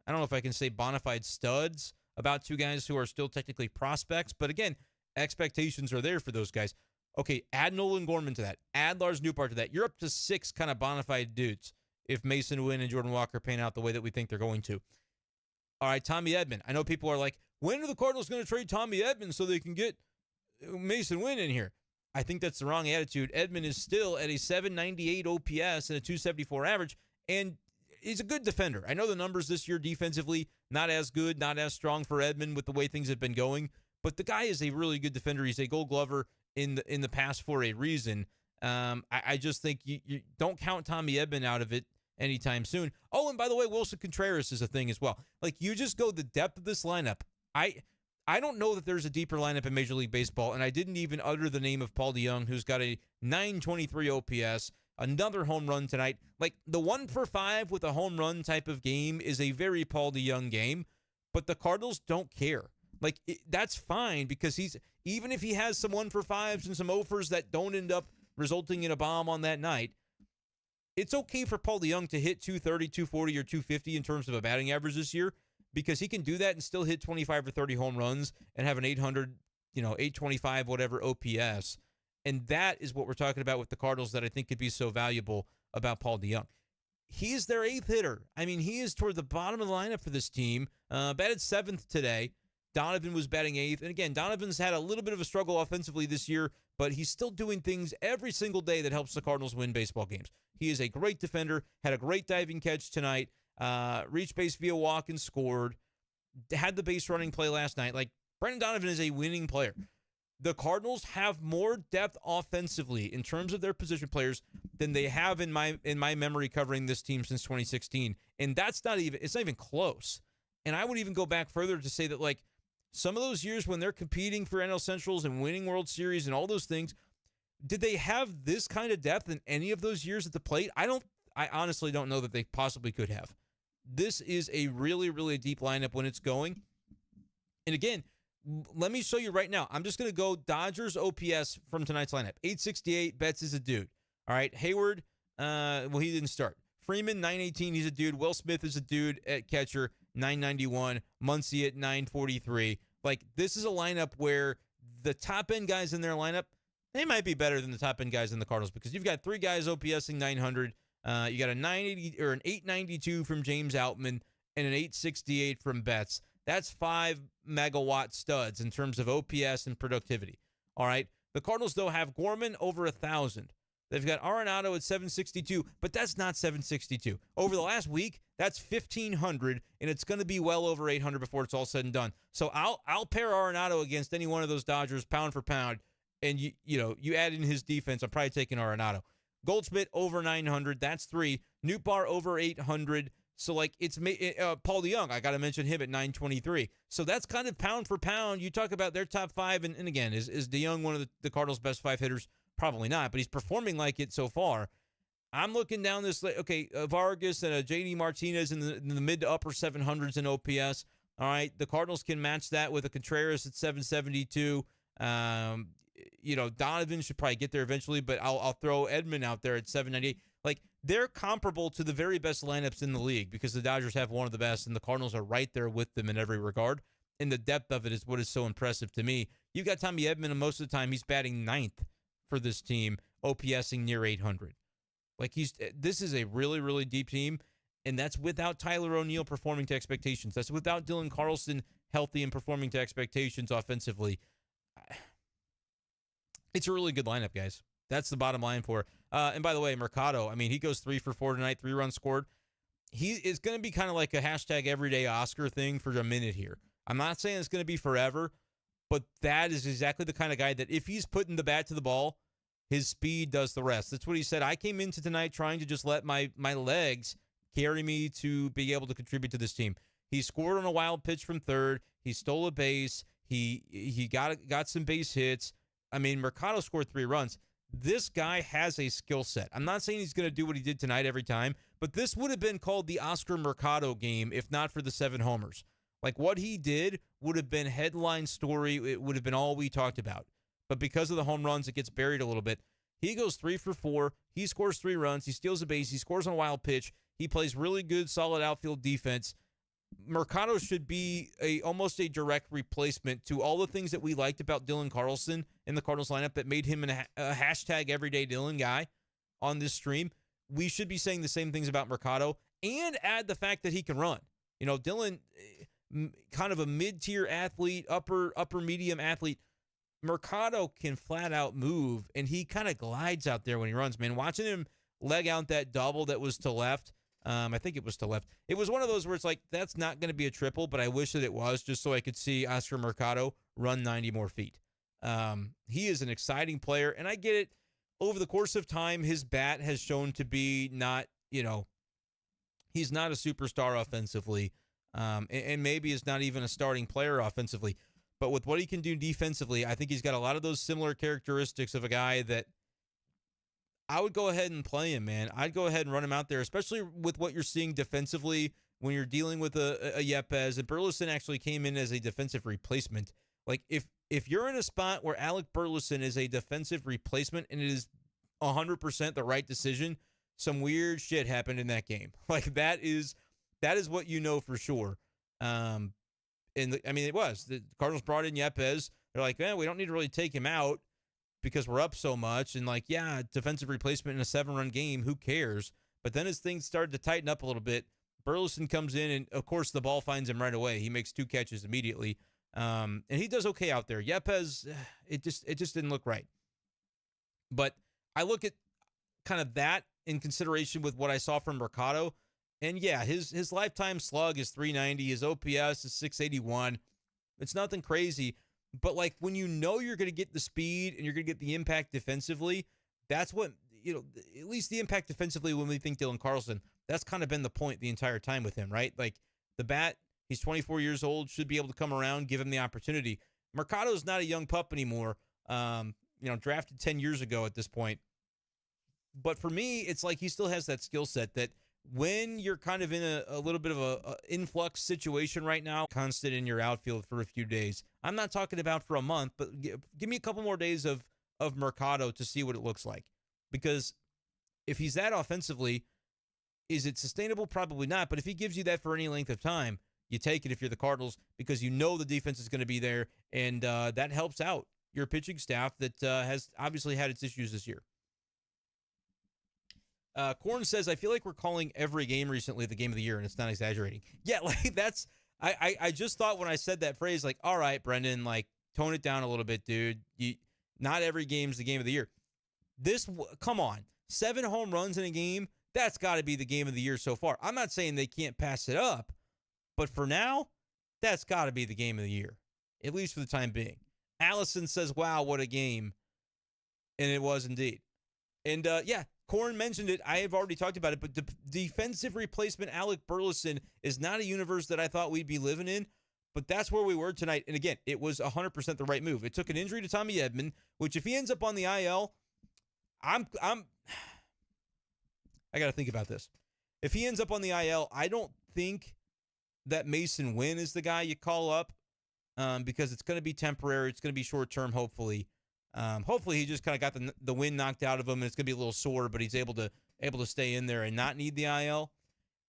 Speaker 1: I don't know if I can say bona fide studs about 2 guys who are still technically prospects. But again, expectations are there for those guys. Okay, add Nolan Gorman to that. Add Lars Nootbaar to that. You're up to 6 kind of bona fide dudes if Mason Wynn and Jordan Walker pan out the way that we think they're going to. All right, Tommy Edman. I know people are like, when are the Cardinals going to trade Tommy Edman so they can get Mason Wynn in here? I think that's the wrong attitude. Edman is still at a 798 OPS and a 274 average, and he's a good defender. I know the numbers this year defensively, not as good, not as strong for Edman with the way things have been going, but the guy is a really good defender. He's a Gold Glover in the past for a reason. I just think you don't count Tommy Edman out of it anytime soon. Oh, and by the way, Wilson Contreras is a thing as well. You just go the depth of this lineup. I don't know that there's a deeper lineup in Major League Baseball, and I didn't even utter the name of Paul DeJong, who's got a 923 OPS, another home run tonight. The 1 for 5 with a home run type of game is a very Paul DeJong game, but the Cardinals don't care. That's fine, because even if he has some 1 for 5s and some offers that don't end up resulting in a bomb on that night, it's okay for Paul DeJong to hit 230, 240, or 250 in terms of a batting average this year, because he can do that and still hit 25 or 30 home runs and have an 800, 825, whatever OPS. And that is what we're talking about with the Cardinals that I think could be so valuable about Paul DeJong. He's their 8th hitter. I mean, he is toward the bottom of the lineup for this team. Batted 7th today. Donovan was batting 8th. And again, Donovan's had a little bit of a struggle offensively this year, but he's still doing things every single day that helps the Cardinals win baseball games. He is a great defender, had a great diving catch tonight, reached base via walk and scored, had the base running play last night. Brenden Donovan is a winning player. The Cardinals have more depth offensively in terms of their position players than they have in my memory covering this team since 2016. And it's not even close. And I would even go back further to say that some of those years when they're competing for NL Centrals and winning World Series and all those things, did they have this kind of depth in any of those years at the plate? I honestly don't know that they possibly could have. This is a really, really deep lineup when it's going. And again, let me show you right now. I'm just going to go Dodgers OPS from tonight's lineup. 868, Betts is a dude. All right, Hayward, he didn't start. Freeman, 918, he's a dude. Will Smith is a dude at catcher, 991. Muncy at 943. Like, this is a lineup where the top-end guys in their lineup, they might be better than the top-end guys in the Cardinals because you've got 3 guys OPSing 900. You got a 980 or an 892 from James Outman and an 868 from Betts. That's 5 megawatt studs in terms of OPS and productivity. All right. The Cardinals, though, have Gorman over 1,000. They've got Arenado at 762, but that's not 762. Over the last week, that's 1,500, and it's going to be well over 800 before it's all said and done. So I'll pair Arenado against any one of those Dodgers pound for pound, and you add in his defense. I'm probably taking Arenado. Goldschmidt over 900. That's 3. Nootbaar over 800. So, like, it's Paul DeYoung. I got to mention him at 923. So that's kind of pound for pound. You talk about their top 5, and again, is DeYoung one of the Cardinals' best 5 hitters? Probably not, but he's performing like it so far. I'm looking down this, okay, Vargas and J.D. Martinez in the mid to upper 700s in OPS. All right, the Cardinals can match that with a Contreras at 772. Donovan should probably get there eventually, but I'll throw Edman out there at 798. Like, they're comparable to the very best lineups in the league because the Dodgers have one of the best, and the Cardinals are right there with them in every regard. And the depth of it is what is so impressive to me. You've got Tommy Edman, and most of the time he's batting 9th for this team, OPSing near 800. Like, this is a really, really deep team, and that's without Tyler O'Neill performing to expectations. That's without Dylan Carlson healthy and performing to expectations offensively. It's a really good lineup, guys. That's the bottom line for it. And by the way, Mercado, I mean, he goes 3 for 4 tonight, 3 runs scored. He is going to be kind of like a hashtag everyday Oscar thing for a minute here. I'm not saying it's going to be forever, but that is exactly the kind of guy that if he's putting the bat to the ball, his speed does the rest. That's what he said. I came into tonight trying to just let my legs carry me to be able to contribute to this team. He scored on a wild pitch from third. He stole a base. He got some base hits. I mean, Mercado scored 3 runs. This guy has a skill set. I'm not saying he's going to do what he did tonight every time, but this would have been called the Oscar Mercado game if not for the 7 homers. Like, what he did would have been headline story. It would have been all we talked about. But because of the home runs, it gets buried a little bit. He goes 3 for 4. He scores 3 runs. He steals a base. He scores on a wild pitch. He plays really good, solid outfield defense. Mercado should be almost a direct replacement to all the things that we liked about Dylan Carlson in the Cardinals lineup that made him a hashtag everyday Dylan guy on this stream. We should be saying the same things about Mercado and add the fact that he can run. Dylan, kind of a mid-tier athlete, upper medium athlete. Mercado can flat out move, and he kind of glides out there when he runs, man. Watching him leg out that double that was to left, I think it was to left. It was one of those where it's like, that's not going to be a triple, but I wish that it was, just so I could see Oscar Mercado run 90 more feet. He is an exciting player, and I get it. Over the course of time, his bat has shown to be not, he's not a superstar offensively, and maybe is not even a starting player offensively. But with what he can do defensively, I think he's got a lot of those similar characteristics of a guy that I would go ahead and play him, man. I'd go ahead and run him out there, especially with what you're seeing defensively when you're dealing with a Yepez. And Burleson actually came in as a defensive replacement. Like, if you're in a spot where Alec Burleson is a defensive replacement and it is 100% the right decision, some weird shit happened in that game. Like, that is what you know for sure. It was. The Cardinals brought in Yepez. They're like, man, we don't need to really take him out because we're up so much. And, like, yeah, defensive replacement in a 7-run game, who cares? But then as things started to tighten up a little bit, Burleson comes in, and, of course, the ball finds him right away. He makes 2 catches immediately. And he does okay out there. Yepez, it just didn't look right. But I look at kind of that in consideration with what I saw from Mercado. And yeah, his lifetime slug is 390. His OPS is 681. It's nothing crazy. But, like, when you know you're going to get the speed and you're going to get the impact defensively, that's what, at least the impact defensively when we think Dylan Carlson, that's kind of been the point the entire time with him, right? Like, the bat, he's 24 years old, should be able to come around, give him the opportunity. Mercado's not a young pup anymore, drafted 10 years ago at this point. But for me, it's like he still has that skill set that when you're kind of in a little bit of a influx situation right now, constant in your outfield for a few days. I'm not talking about for a month, but give me a couple more days of Mercado to see what it looks like. Because if he's that offensively, Is it sustainable? Probably not. But if he gives you that for any length of time, you take it if you're the Cardinals because you know the defense is going to be there, and that helps out your pitching staff that has obviously had its issues this year. Corn says, I feel like we're calling every game recently the game of the year, and it's not exaggerating. Yeah, like that's I just thought when I said that phrase, like, all right, Brenden, like, tone it down a little bit, dude. Not every game's the game of the year. Come on, 7 home runs in a game, that's got to be the game of the year so far. I'm not saying they can't pass it up, but for now, that's got to be the game of the year, at least for the time being. Allison says, wow, what a game. And it was indeed. And, yeah, Corn mentioned it. I have already talked about it, but defensive replacement Alec Burleson is not a universe that I thought we'd be living in, but that's where we were tonight. And, again, it was 100% the right move. It took an injury to Tommy Edman, which if he ends up on the IL, I got to think about this. If he ends up on the IL, I don't think that Mason Wynn is the guy you call up because it's going to be temporary. It's going to be short-term, hopefully. Hopefully he just kind of got the wind knocked out of him and it's going to be a little sore, but he's able to stay in there and not need the IL.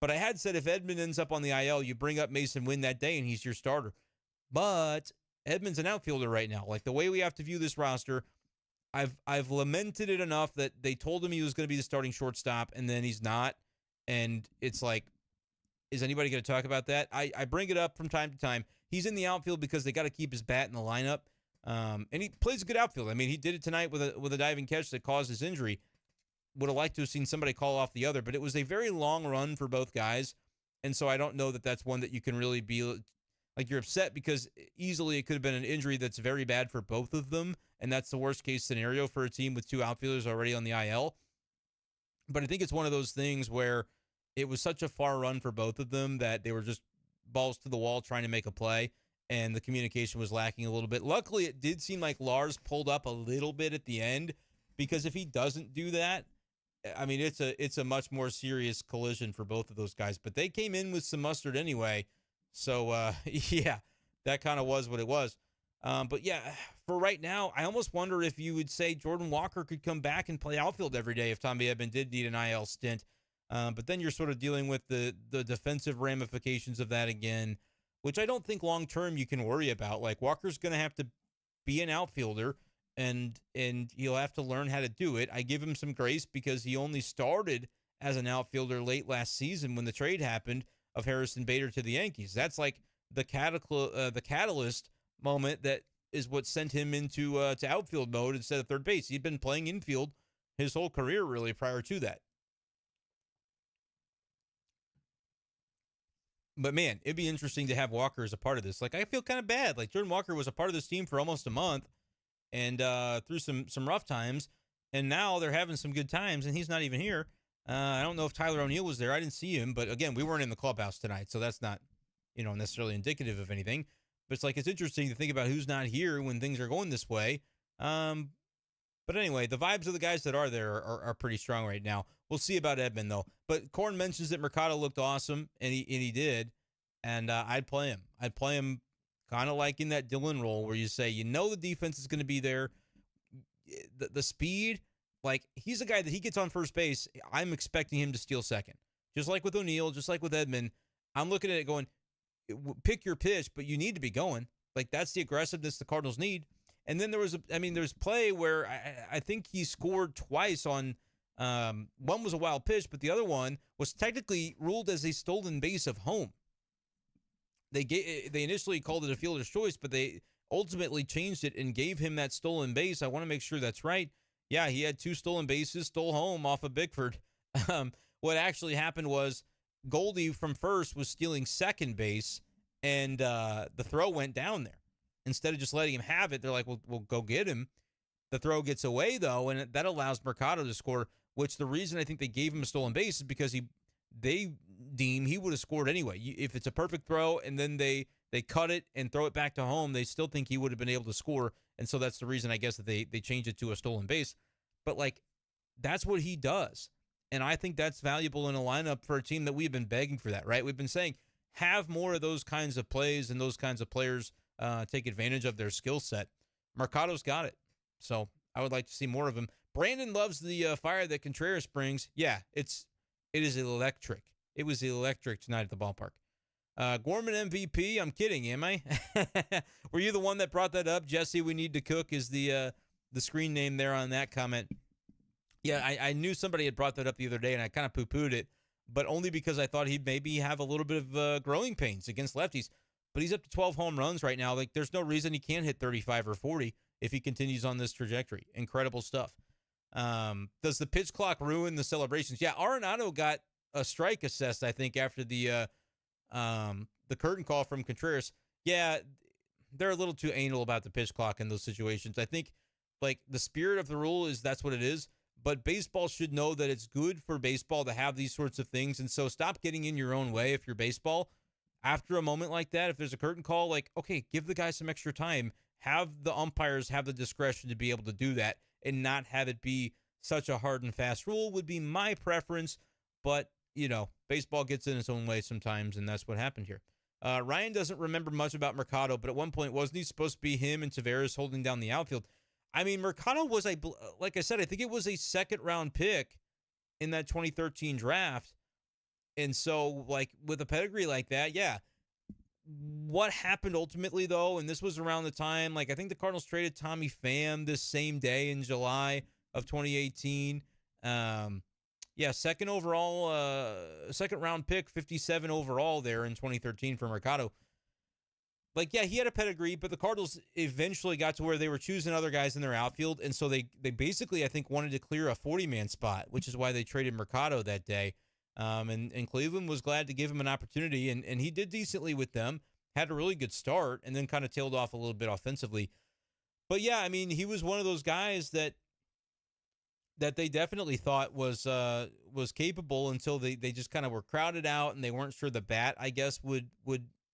Speaker 1: But I had said if Edman ends up on the IL, you bring up Mason Wynn that day and he's your starter. But Edman's an outfielder right now. Like the way we have to view this roster, I've lamented it enough that they told him he was going to be the starting shortstop and then he's not. And it's like, is anybody going to talk about that? I bring it up from time to time. He's in the outfield because they got to keep his bat in the lineup. And he plays a good outfield. I mean, he did it tonight with a diving catch that caused his injury. Would have liked to have seen somebody call off the other, but it was a very long run for both guys. And so I don't know that that's one that you can really be like you're upset because easily it could have been an injury that's very bad for both of them. And that's the worst case scenario for a team with 2 outfielders already on the IL. But I think it's one of those things where it was such a far run for both of them that they were just balls to the wall trying to make a play. And the communication was lacking a little bit. Luckily, it did seem like Lars pulled up a little bit at the end because if he doesn't do that, I mean, it's a much more serious collision for both of those guys. But they came in with some mustard anyway. So, yeah, that kind of was what it was. But, yeah, for right now, I almost wonder if you would say Jordan Walker could come back and play outfield every day if Tommy Edman did need an IL stint. But then you're sort of dealing with the defensive ramifications of that again, which I don't think long-term you can worry about. Like, Walker's going to have to be an outfielder, and he'll have to learn how to do it. I give him some grace because he only started as an outfielder late last season when the trade happened of Harrison Bader to the Yankees. That's like the catalyst moment that is what sent him into to outfield mode instead of third base. He'd been playing infield his whole career, really, prior to that. But, man, it'd be interesting to have Walker as a part of this. Like, I feel kind of bad. Like, Jordan Walker was a part of this team for almost a month and through some rough times, and now they're having some good times, and he's not even here. I don't know if Tyler O'Neill was there. I didn't see him. But, again, we weren't in the clubhouse tonight, so that's not, necessarily indicative of anything. But it's like it's interesting to think about who's not here when things are going this way. But anyway, the vibes of the guys that are there are pretty strong right now. We'll see about Edman, though. But Korn mentions that Mercado looked awesome, and he did. And I'd play him. I'd play him kind of like in that Dylan role where you say, the defense is going to be there. The speed, like he's a guy that he gets on first base. I'm expecting him to steal second. Just like with O'Neill, just like with Edman. I'm looking at it going, pick your pitch, but you need to be going. Like that's the aggressiveness the Cardinals need. And then there's play where I think he scored twice on, one was a wild pitch, but the other one was technically ruled as a stolen base of home. They initially called it a fielder's choice, but they ultimately changed it and gave him that stolen base. I want to make sure that's right. Yeah, he had 2 stolen bases, stole home off of Bickford. What actually happened was Goldie from first was stealing second base, and the throw went down there. Instead of just letting him have it, they're like, we'll go get him. The throw gets away, though, and that allows Mercado to score, which the reason I think they gave him a stolen base is because they deem he would have scored anyway. If it's a perfect throw and then they cut it and throw it back to home, they still think he would have been able to score, and so that's the reason, I guess, that they changed it to a stolen base. But, like, that's what he does, and I think that's valuable in a lineup for a team that we've been begging for that, right? We've been saying, have more of those kinds of plays and those kinds of players take advantage of their skill set. Mercado's got it, so I would like to see more of him. Brandon loves the fire that Contreras brings. Yeah, it's It is electric. It was electric tonight at the ballpark. Gorman MVP. I'm kidding, am I? Were you the one that brought that up? Jesse, we need to cook is the screen name there on that comment. Yeah, I knew somebody had brought that up the other day, and I kind of poo-pooed it, but only because I thought he'd maybe have a little bit of growing pains against lefties. But he's up to 12 home runs right now. Like, there's no reason he can't hit 35 or 40 if he continues on this trajectory. Incredible stuff. Does the pitch clock ruin the celebrations? Yeah, Arenado got a strike assessed, I think, after the curtain call from Contreras. Yeah, they're a little too anal about the pitch clock in those situations. I think, like, the spirit of the rule is that's what it is. But baseball should know that it's good for baseball to have these sorts of things. And so stop getting in your own way if you're baseball. After a moment like that, if there's a curtain call, like, okay, give the guy some extra time. Have the umpires have the discretion to be able to do that and not have it be such a hard and fast rule would be my preference. But, you know, baseball gets in its own way sometimes, and that's what happened here. Ryan doesn't remember much about Mercado, but at one point, wasn't he supposed to be him and Tavares holding down the outfield? I mean, Mercado was like I said, I think it was a second-round pick in that 2013 draft. And so, like, with a pedigree like that, yeah. What happened ultimately, though, and this was around the time, like, I think the Cardinals traded Tommy Pham this same day in July of 2018. Yeah, second round pick, 57 overall there in 2013 for Mercado. Like, yeah, he had a pedigree, but the Cardinals eventually got to where they were choosing other guys in their outfield, and so they basically, I think, wanted to clear a 40-man spot, which is why they traded Mercado that day. And Cleveland was glad to give him an opportunity, and he did decently with them, had a really good start, and then kind of tailed off a little bit offensively. But, yeah, I mean, he was one of those guys that they definitely thought was capable until they just kind of were crowded out, and they weren't sure the bat, I guess, would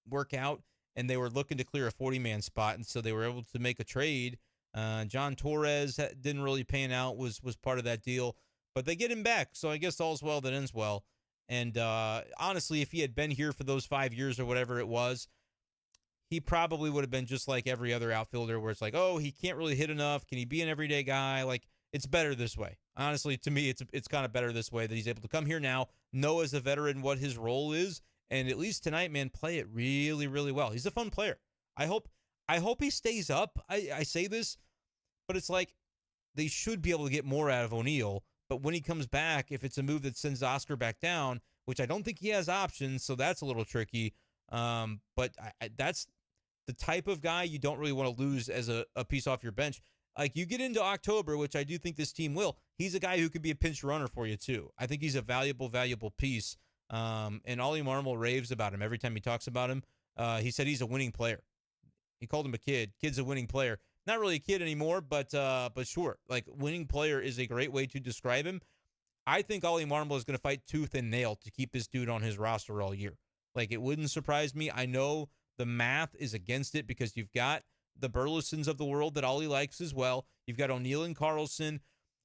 Speaker 1: work out. And they were looking to clear a 40-man spot, and so they were able to make a trade. John Torres didn't really pan out, was part of that deal. But they get him back, so I guess all's well that ends well. And honestly, if he had been here for those 5 years or whatever it was, he probably would have been just like every other outfielder where it's like, oh, he can't really hit enough. Can he be an everyday guy? Like, it's better this way. Honestly, to me, it's kind of better this way that he's able to come here now, know as a veteran what his role is, and at least tonight, man, play it really, really well. He's a fun player. I hope he stays up. I say this, but it's like they should be able to get more out of O'Neill. But when he comes back, if it's a move that sends Oscar back down, which I don't think he has options, so that's a little tricky. But that's the type of guy you don't really want to lose as a piece off your bench. Like, you get into October, which I do think this team will. He's a guy who could be a pinch runner for you, too. I think he's a valuable piece. And Ollie Marmol raves about him every time he talks about him. He said he's a winning player. He called him a kid. Kid's a winning player. Not really a kid anymore, but sure. Like, winning player is a great way to describe him. I think Ollie Marmol is going to fight tooth and nail to keep this dude on his roster all year. Like, it wouldn't surprise me. I know the math is against it because you've got the Burlesons of the world that Ollie likes as well. You've got O'Neill and Carlson.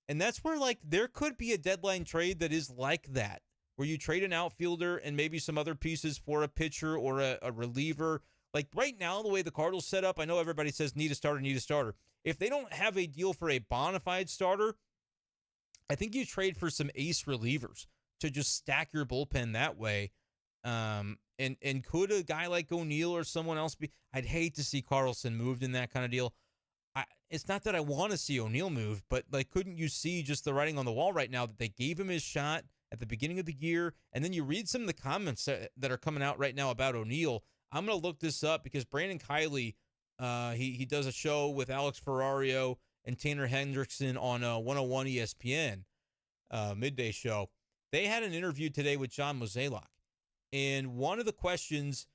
Speaker 1: And that's where, like, there could be a deadline trade that is like that, where you trade an outfielder and maybe some other pieces for a pitcher or a reliever. Like, right now, the way the Cardinals set up, I know everybody says need a starter. If they don't have a deal for a bona fide starter, I think you trade for some ace relievers to just stack your bullpen that way. And could a guy like O'Neill or someone else be? I'd hate to see Carlson moved in that kind of deal. It's not that I want to see O'Neill move, but, like, couldn't you see just the writing on the wall right now that they gave him his shot at the beginning of the year? And then you read some of the comments that are coming out right now about O'Neill. I'm going to look this up because Brandon Kiley, he does a show with Alex Ferrario and Tanner Hendrickson on 101 ESPN, midday show. They had an interview today with John Mozeliak. And one of the questions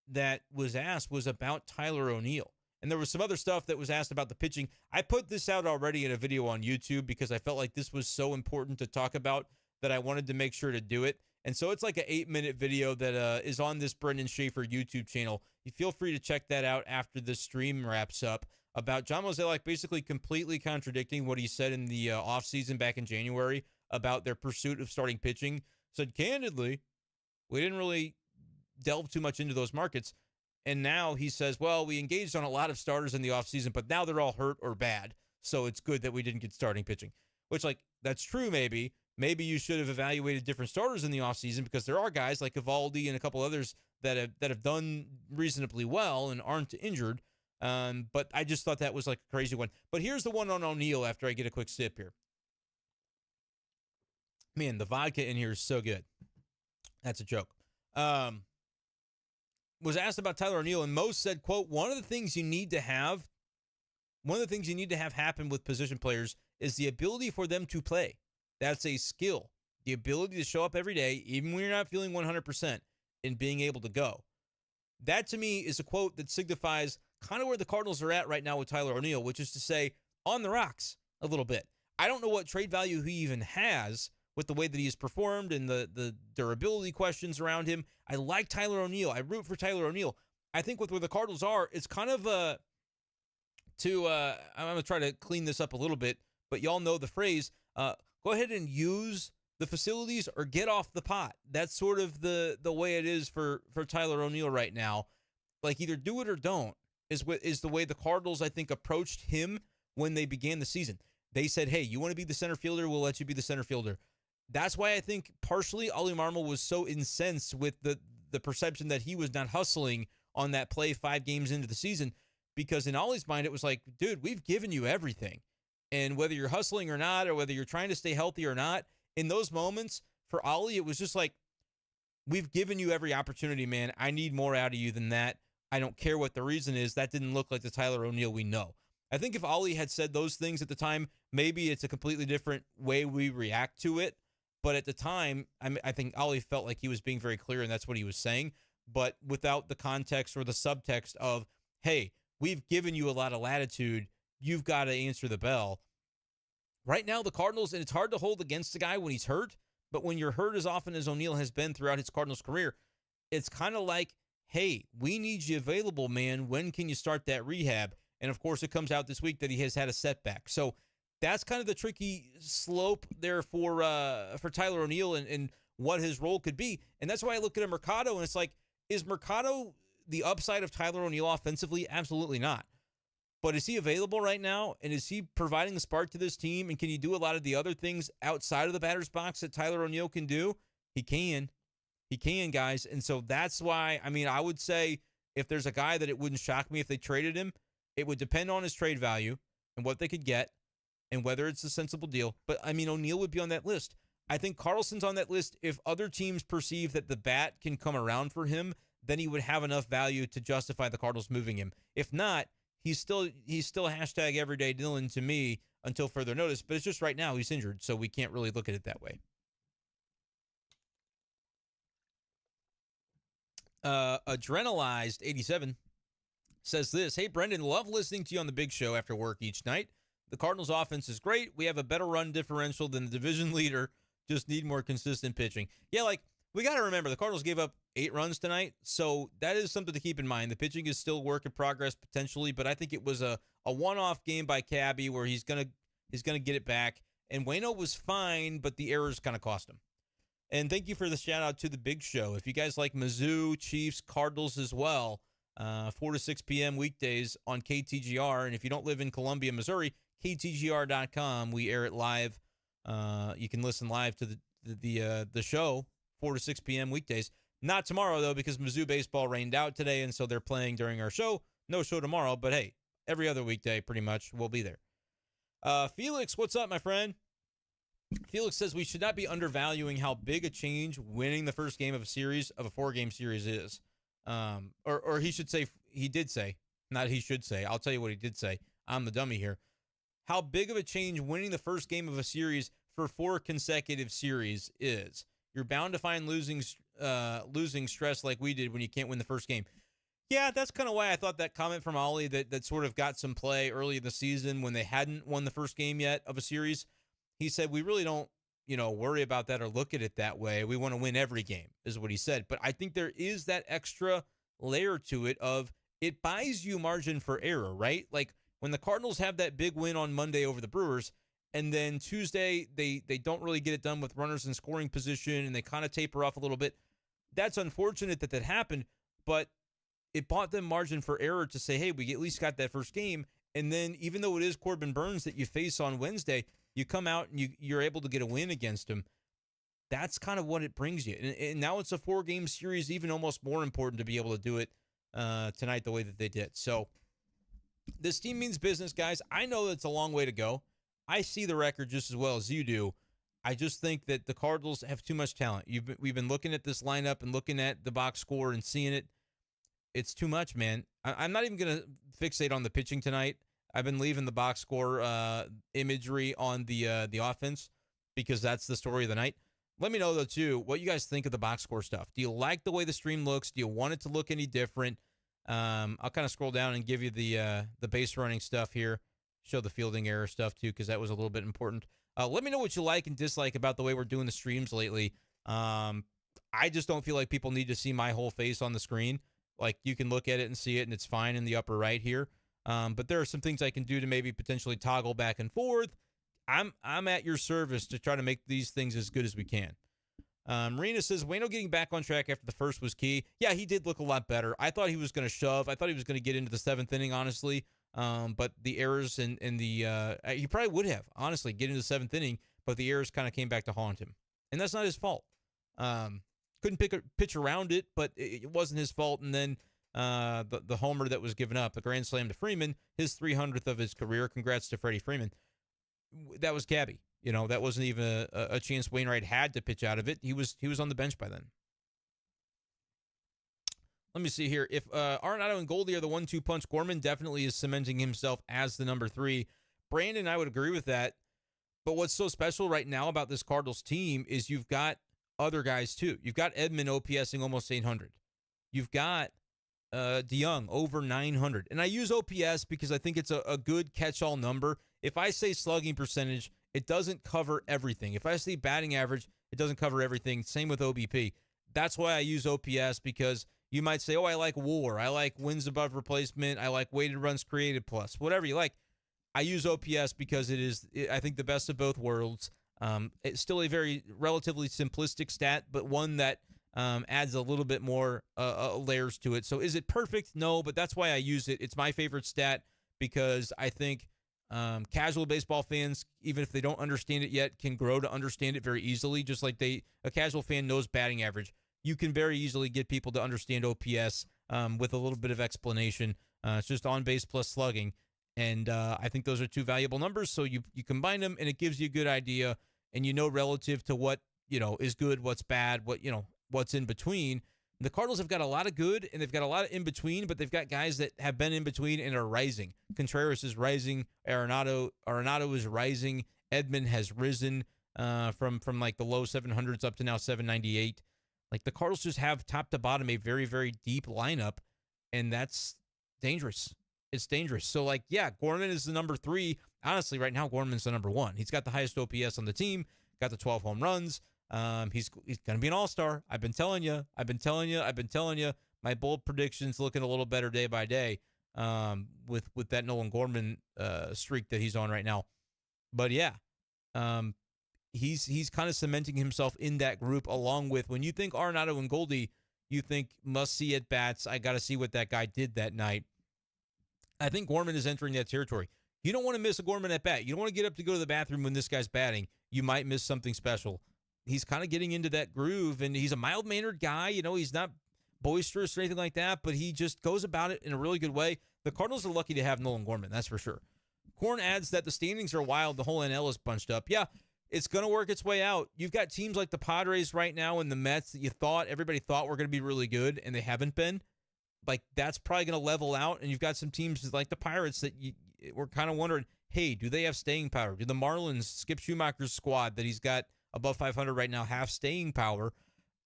Speaker 1: that was asked was about Tyler O'Neill. And there was some other stuff that was asked about the pitching. I put this out already in a video on YouTube because I felt like this was so important to talk about that I wanted to make sure to do it. And so it's like an 8-minute video that is on this Brenden Schaeffer YouTube channel. You feel free to check that out after the stream wraps up, about John Mozeliak basically completely contradicting what he said in the offseason back in January about their pursuit of starting pitching. Said, candidly, we didn't really delve too much into those markets. And now he says, well, we engaged on a lot of starters in the offseason, but now they're all hurt or bad. So it's good that we didn't get starting pitching. Which, like, that's true maybe, maybe you should have evaluated different starters in the offseason, because there are guys like Evaldi and a couple others that have done reasonably well and aren't injured. But I just thought that was like a crazy one. But here's the one on O'Neill after I get a quick sip here. Man, the vodka in here is so good. That's a joke. Was asked about Tyler O'Neill, and most said, quote, one of the things you need to have happen with position players is the ability for them to play. That's a skill. The ability to show up every day, even when you're not feeling 100%, and being able to go. That, to me, is a quote that signifies kind of where the Cardinals are at right now with Tyler O'Neill, which is to say, on the rocks a little bit. I don't know what trade value he even has with the way that he has performed and the durability questions around him. I like Tyler O'Neill. I root for Tyler O'Neill. I think with where the Cardinals are, it's kind of I'm going to try to clean this up a little bit, but y'all know the phrase, go ahead and use the facilities or get off the pot. That's sort of the way it is for Tyler O'Neill right now. Like, either do it or don't is the way the Cardinals, I think, approached him when they began the season. They said, hey, you want to be the center fielder? We'll let you be the center fielder. That's why I think partially Ollie Marmol was so incensed with the perception that he was not hustling on that play 5 games into the season, because in Ollie's mind, it was like, dude, we've given you everything. And whether you're hustling or not, or whether you're trying to stay healthy or not, in those moments for Ollie, it was just like, we've given you every opportunity, man. I need more out of you than that. I don't care what the reason is. That didn't look like the Tyler O'Neill we know. I think if Ollie had said those things at the time, maybe it's a completely different way we react to it. But at the time, I think Ollie felt like he was being very clear, and that's what he was saying. But without the context or the subtext of, hey, we've given you a lot of latitude, you've got to answer the bell. Right now, the Cardinals, and it's hard to hold against the guy when he's hurt, but when you're hurt as often as O'Neill has been throughout his Cardinals career, it's kind of like, hey, we need you available, man. When can you start that rehab? And, of course, it comes out this week that he has had a setback. So that's kind of the tricky slope there for Tyler O'Neill and what his role could be. And that's why I look at a Mercado, and it's like, is Mercado the upside of Tyler O'Neill offensively? Absolutely not. But is he available right now? And is he providing the spark to this team? And can he do a lot of the other things outside of the batter's box that Tyler O'Neill can do? He can. He can, guys. And so that's why, I mean, I would say if there's a guy that it wouldn't shock me if they traded him, it would depend on his trade value and what they could get and whether it's a sensible deal. But, I mean, O'Neill would be on that list. I think Carlson's on that list. If other teams perceive that the bat can come around for him, then he would have enough value to justify the Cardinals moving him. If not, he's still hashtag everyday Dylan to me until further notice. But it's just right now he's injured, so we can't really look at it that way. Adrenalized 87 says this: hey, Brenden, love listening to you on the big show after work each night. The Cardinals offense is great. We have a better run differential than the division leader. Just need more consistent pitching. Yeah, like, we got to remember, the Cardinals gave up 8 runs tonight, so that is something to keep in mind. The pitching is still work in progress potentially, but I think it was a one-off game by Cabby where he's gonna get it back. And Waino was fine, but the errors kind of cost him. And thank you for the shout-out to the big show. If you guys like Mizzou, Chiefs, Cardinals as well, 4 to 6 p.m. weekdays on KTGR. And if you don't live in Columbia, Missouri, KTGR.com. We air it live. You can listen live to the show 4 to 6 p.m. weekdays. Not tomorrow, though, because Mizzou baseball rained out today, and so they're playing during our show. No show tomorrow, but hey, every other weekday pretty much we'll be there. Felix, what's up, my friend? Felix says we should not be undervaluing how big a change winning the first game of a 4-game series is. Or he should say, he did say, not he should say. I'll tell you what he did say. I'm the dummy here. How big of a change winning the first game of a series for 4 consecutive series is. You're bound to find losing stress like we did when you can't win the first game. Yeah, that's kind of why I thought that comment from Ollie that sort of got some play early in the season when they hadn't won the first game yet of a series. He said, we really don't, worry about that or look at it that way. We want to win every game, is what he said. But I think there is that extra layer to it of it buys you margin for error, right? Like when the Cardinals have that big win on Monday over the Brewers, and then Tuesday they don't really get it done with runners in scoring position, and they kind of taper off a little bit. That's unfortunate that happened, but it bought them margin for error to say, hey, we at least got that first game. And then even though it is Corbin Burns that you face on Wednesday, you come out and you're able to get a win against them. That's kind of what it brings you. And now it's a 4-game series, even almost more important to be able to do it tonight the way that they did. So this team means business, guys. I know that's a long way to go. I see the record just as well as you do. I just think that the Cardinals have too much talent. We've been looking at this lineup and looking at the box score and seeing it. It's too much, man. I'm not even going to fixate on the pitching tonight. I've been leaving the box score imagery on the offense because that's the story of the night. Let me know, though, too, what you guys think of the box score stuff. Do you like the way the stream looks? Do you want it to look any different? I'll kind of scroll down and give you the base running stuff here. Show the fielding error stuff, too, because that was a little bit important. Let me know what you like and dislike about the way we're doing the streams lately. I just don't feel like people need to see my whole face on the screen. Like, you can look at it and see it, and it's fine in the upper right here. But there are some things I can do to maybe potentially toggle back and forth. I'm at your service to try to make these things as good as we can. Marina says, Waino getting back on track after the first was key. Yeah, he did look a lot better. I thought he was going to shove. I thought he was going to get into the 7th inning, honestly. But the errors and the he probably would have, honestly, get into the 7th inning, but the errors kind of came back to haunt him. And that's not his fault. Couldn't pitch around it, but it wasn't his fault. And then the homer that was given up, the grand slam to Freeman, his 300th of his career. Congrats to Freddie Freeman. That was Gabby. You know, that wasn't even a chance Wainwright had to pitch out of it. He was on the bench by then. Let me see here. If Arenado and Goldie are the 1-2 punch, Gorman definitely is cementing himself as the number 3. Brandon, I would agree with that. But what's so special right now about this Cardinals team is you've got other guys too. You've got Edman OPSing almost 800. You've got DeYoung over 900. And I use OPS because I think it's a good catch-all number. If I say slugging percentage, it doesn't cover everything. If I say batting average, it doesn't cover everything. Same with OBP. That's why I use OPS, because you might say, oh, I like WAR. I like wins above replacement. I like weighted runs created plus. Whatever you like. I use OPS because it is, I think, the best of both worlds. It's still a very relatively simplistic stat, but one that adds a little bit more layers to it. So is it perfect? No, but that's why I use it. It's my favorite stat because I think casual baseball fans, even if they don't understand it yet, can grow to understand it very easily. Just like a casual fan knows batting average. You can very easily get people to understand OPS with a little bit of explanation. It's just on base plus slugging. And I think those are two valuable numbers. So you combine them and it gives you a good idea, and you know relative to what, is good, what's bad, what's in between. The Cardinals have got a lot of good and they've got a lot of in between, but they've got guys that have been in between and are rising. Contreras is rising. Arenado is rising. Edman has risen from like the low 700s up to now 798. Like, the Cardinals just have top to bottom a very, very deep lineup, and that's dangerous. It's dangerous. So, like, yeah, Gorman is the number 3. Honestly, right now, Gorman's the number 1. He's got the highest OPS on the team, got the 12 home runs. He's going to be an all-star. I've been telling you. My bold prediction's looking a little better day by day with that Nolan Gorman streak that he's on right now. But, yeah, he's kind of cementing himself in that group, along with, when you think Arenado and Goldie, you think must-see at-bats. I got to see what that guy did that night. I think Gorman is entering that territory. You don't want to miss a Gorman at bat. You don't want to get up to go to the bathroom when this guy's batting. You might miss something special. He's kind of getting into that groove, and he's a mild-mannered guy. He's not boisterous or anything like that, but he just goes about it in a really good way. The Cardinals are lucky to have Nolan Gorman, that's for sure. Korn adds that the standings are wild. The whole NL is bunched up. Yeah, it's going to work its way out. You've got teams like the Padres right now and the Mets that everybody thought were going to be really good, and they haven't been. Like, that's probably going to level out, and you've got some teams like the Pirates that we're kind of wondering, hey, do they have staying power? Do the Marlins, Skip Schumacher's squad that he's got above 500 right now, have staying power?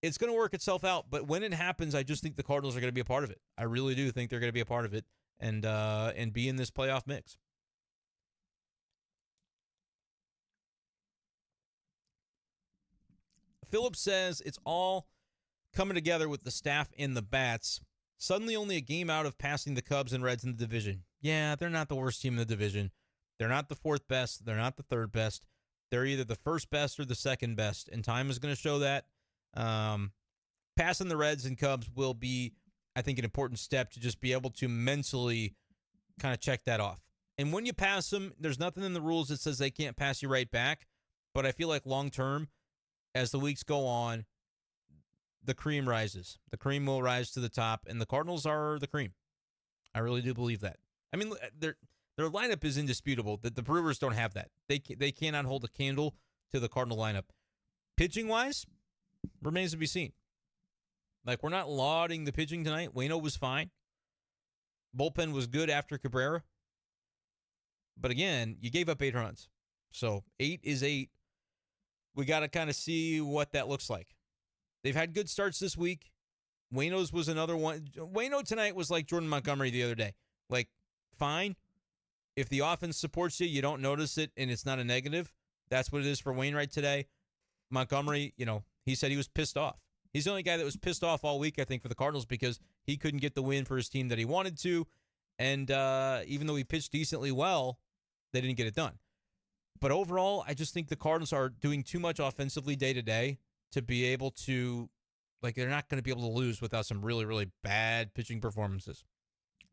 Speaker 1: It's going to work itself out, but when it happens, I just think the Cardinals are going to be a part of it. I really do think they're going to be a part of it and be in this playoff mix. Phillips says it's all coming together with the staff and the bats. Suddenly only a game out of passing the Cubs and Reds in the division. Yeah, they're not the worst team in the division. They're not the 4th best. They're not the 3rd best. They're either the 1st best or the 2nd best, and time is going to show that. Passing the Reds and Cubs will be, I think, an important step to just be able to mentally kind of check that off And when you pass them, there's nothing in the rules that says they can't pass you right back. But I feel like long-term, as the weeks go on, the cream rises. The cream will rise to the top, and the Cardinals are the cream. I really do believe that. I mean, their lineup is indisputable. That the Brewers don't have that. They cannot hold a candle to the Cardinal lineup. Pitching-wise, remains to be seen. Like, we're not lauding the pitching tonight. Waino was fine. Bullpen was good after Cabrera. But again, you gave up 8 runs. So 8 is 8. We got to kind of see what that looks like. They've had good starts this week. Waino's was another one. Waino tonight was like Jordan Montgomery the other day. Like, fine. If the offense supports you, you don't notice it, and it's not a negative. That's what it is for Wainwright today. Montgomery, he said he was pissed off. He's the only guy that was pissed off all week, I think, for the Cardinals because he couldn't get the win for his team that he wanted to. And even though he pitched decently well, they didn't get it done. But overall, I just think the Cardinals are doing too much offensively day to day to be able to, they're not going to be able to lose without some really, really bad pitching performances.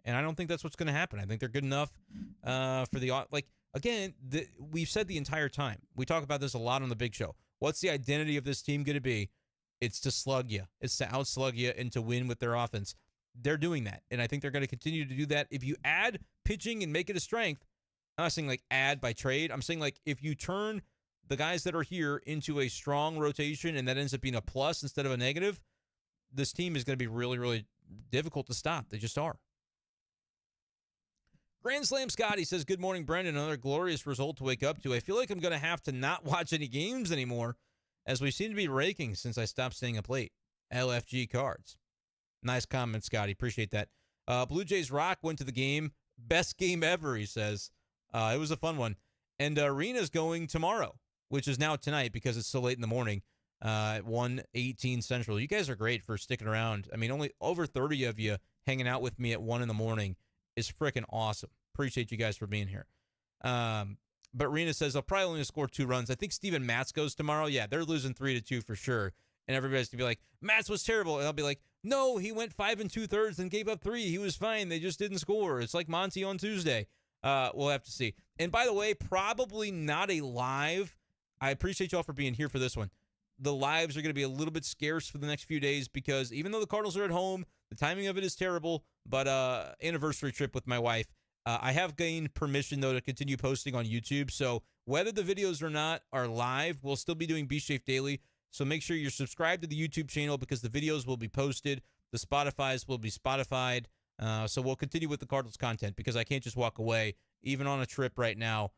Speaker 1: And I don't think that's what's going to happen. I think they're good enough for the, we've said the entire time. We talk about this a lot on the Big Show. What's the identity of this team going to be? It's to slug you. It's to outslug you and to win with their offense. They're doing that, and I think they're going to continue to do that. If you add pitching and make it a strength, I'm not saying add by trade. I'm saying if you turn the guys that are here into a strong rotation and that ends up being a plus instead of a negative, this team is going to be really, really difficult to stop. They just are. Grand Slam Scotty says, good morning, Brenden. Another glorious result to wake up to. I feel like I'm going to have to not watch any games anymore as we seem to be raking since I stopped staying up late. LFG Cards. Nice comment, Scotty. Appreciate that. Blue Jays Rock went to the game. Best game ever, he says. It was a fun one. And Arena's going tomorrow, which is now tonight because it's so late in the morning at 1:18 Central. You guys are great for sticking around. I mean, only over 30 of you hanging out with me at 1 in the morning is freaking awesome. Appreciate you guys for being here. But Rena says, I'll probably only score 2 runs. I think Steven Matz goes tomorrow. Yeah, they're losing 3-2 for sure. And everybody's going to be like, Matz was terrible. And I'll be like, no, he went 5 2/3 and gave up 3. He was fine. They just didn't score. It's like Monty on Tuesday. We'll have to see. And by the way, probably not a live. I appreciate y'all for being here for this one. The lives are going to be a little bit scarce for the next few days because even though the Cardinals are at home, the timing of it is terrible. But anniversary trip with my wife. I have gained permission, though, to continue posting on YouTube. So whether the videos or not are live, we'll still be doing Be Safe Daily. So make sure you're subscribed to the YouTube channel because the videos will be posted. The Spotifys will be Spotified. So we'll continue with the Cardinals content because I can't just walk away. Even on a trip right now,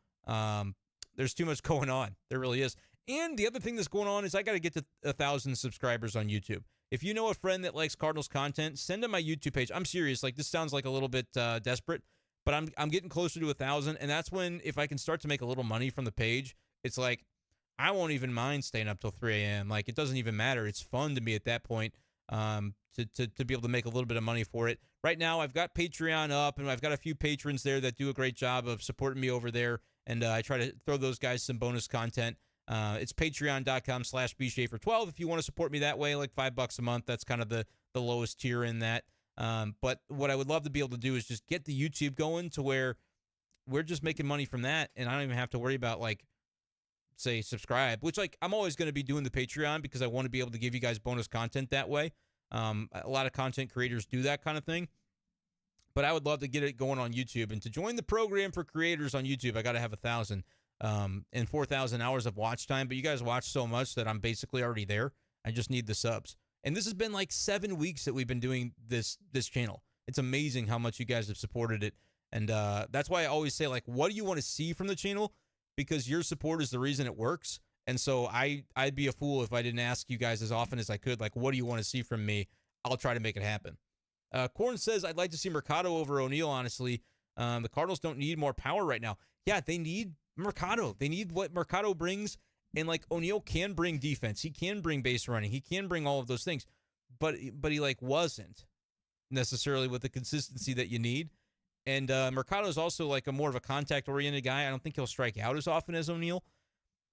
Speaker 1: there's too much going on. There really is. And the other thing that's going on is I got to get to 1,000 subscribers on YouTube. If you know a friend that likes Cardinals content, send them my YouTube page. I'm serious. This sounds like a little bit desperate, but I'm getting closer to 1,000. And that's when, if I can start to make a little money from the page, it's like, I won't even mind staying up till 3 a.m. It doesn't even matter. It's fun to me at that point to be able to make a little bit of money for it. Right now, I've got Patreon up, and I've got a few patrons there that do a great job of supporting me over there, and I try to throw those guys some bonus content. It's patreon.com/bschaefer12 if you want to support me that way, like $5 a month. That's kind of the lowest tier in that. But what I would love to be able to do is just get the YouTube going to where we're just making money from that, and I don't even have to worry about, say, subscribe, which, I'm always going to be doing the Patreon because I want to be able to give you guys bonus content that way. A lot of content creators do that kind of thing. But I would love to get it going on YouTube. And to join the program for creators on YouTube, I got to have 1,000 and 4,000 hours of watch time. But you guys watch so much that I'm basically already there. I just need the subs. And this has been 7 weeks that we've been doing this channel. It's amazing how much you guys have supported it. And that's why I always say, what do you want to see from the channel? Because your support is the reason it works. And so I'd be a fool if I didn't ask you guys as often as I could, what do you want to see from me? I'll try to make it happen. Corn says, I'd like to see Mercado over O'Neill, honestly. The Cardinals don't need more power right now. Yeah, they need Mercado. They need what Mercado brings. And O'Neill can bring defense. He can bring base running. He can bring all of those things. But he wasn't necessarily with the consistency that you need. And Mercado is also a more of a contact-oriented guy. I don't think he'll strike out as often as O'Neill.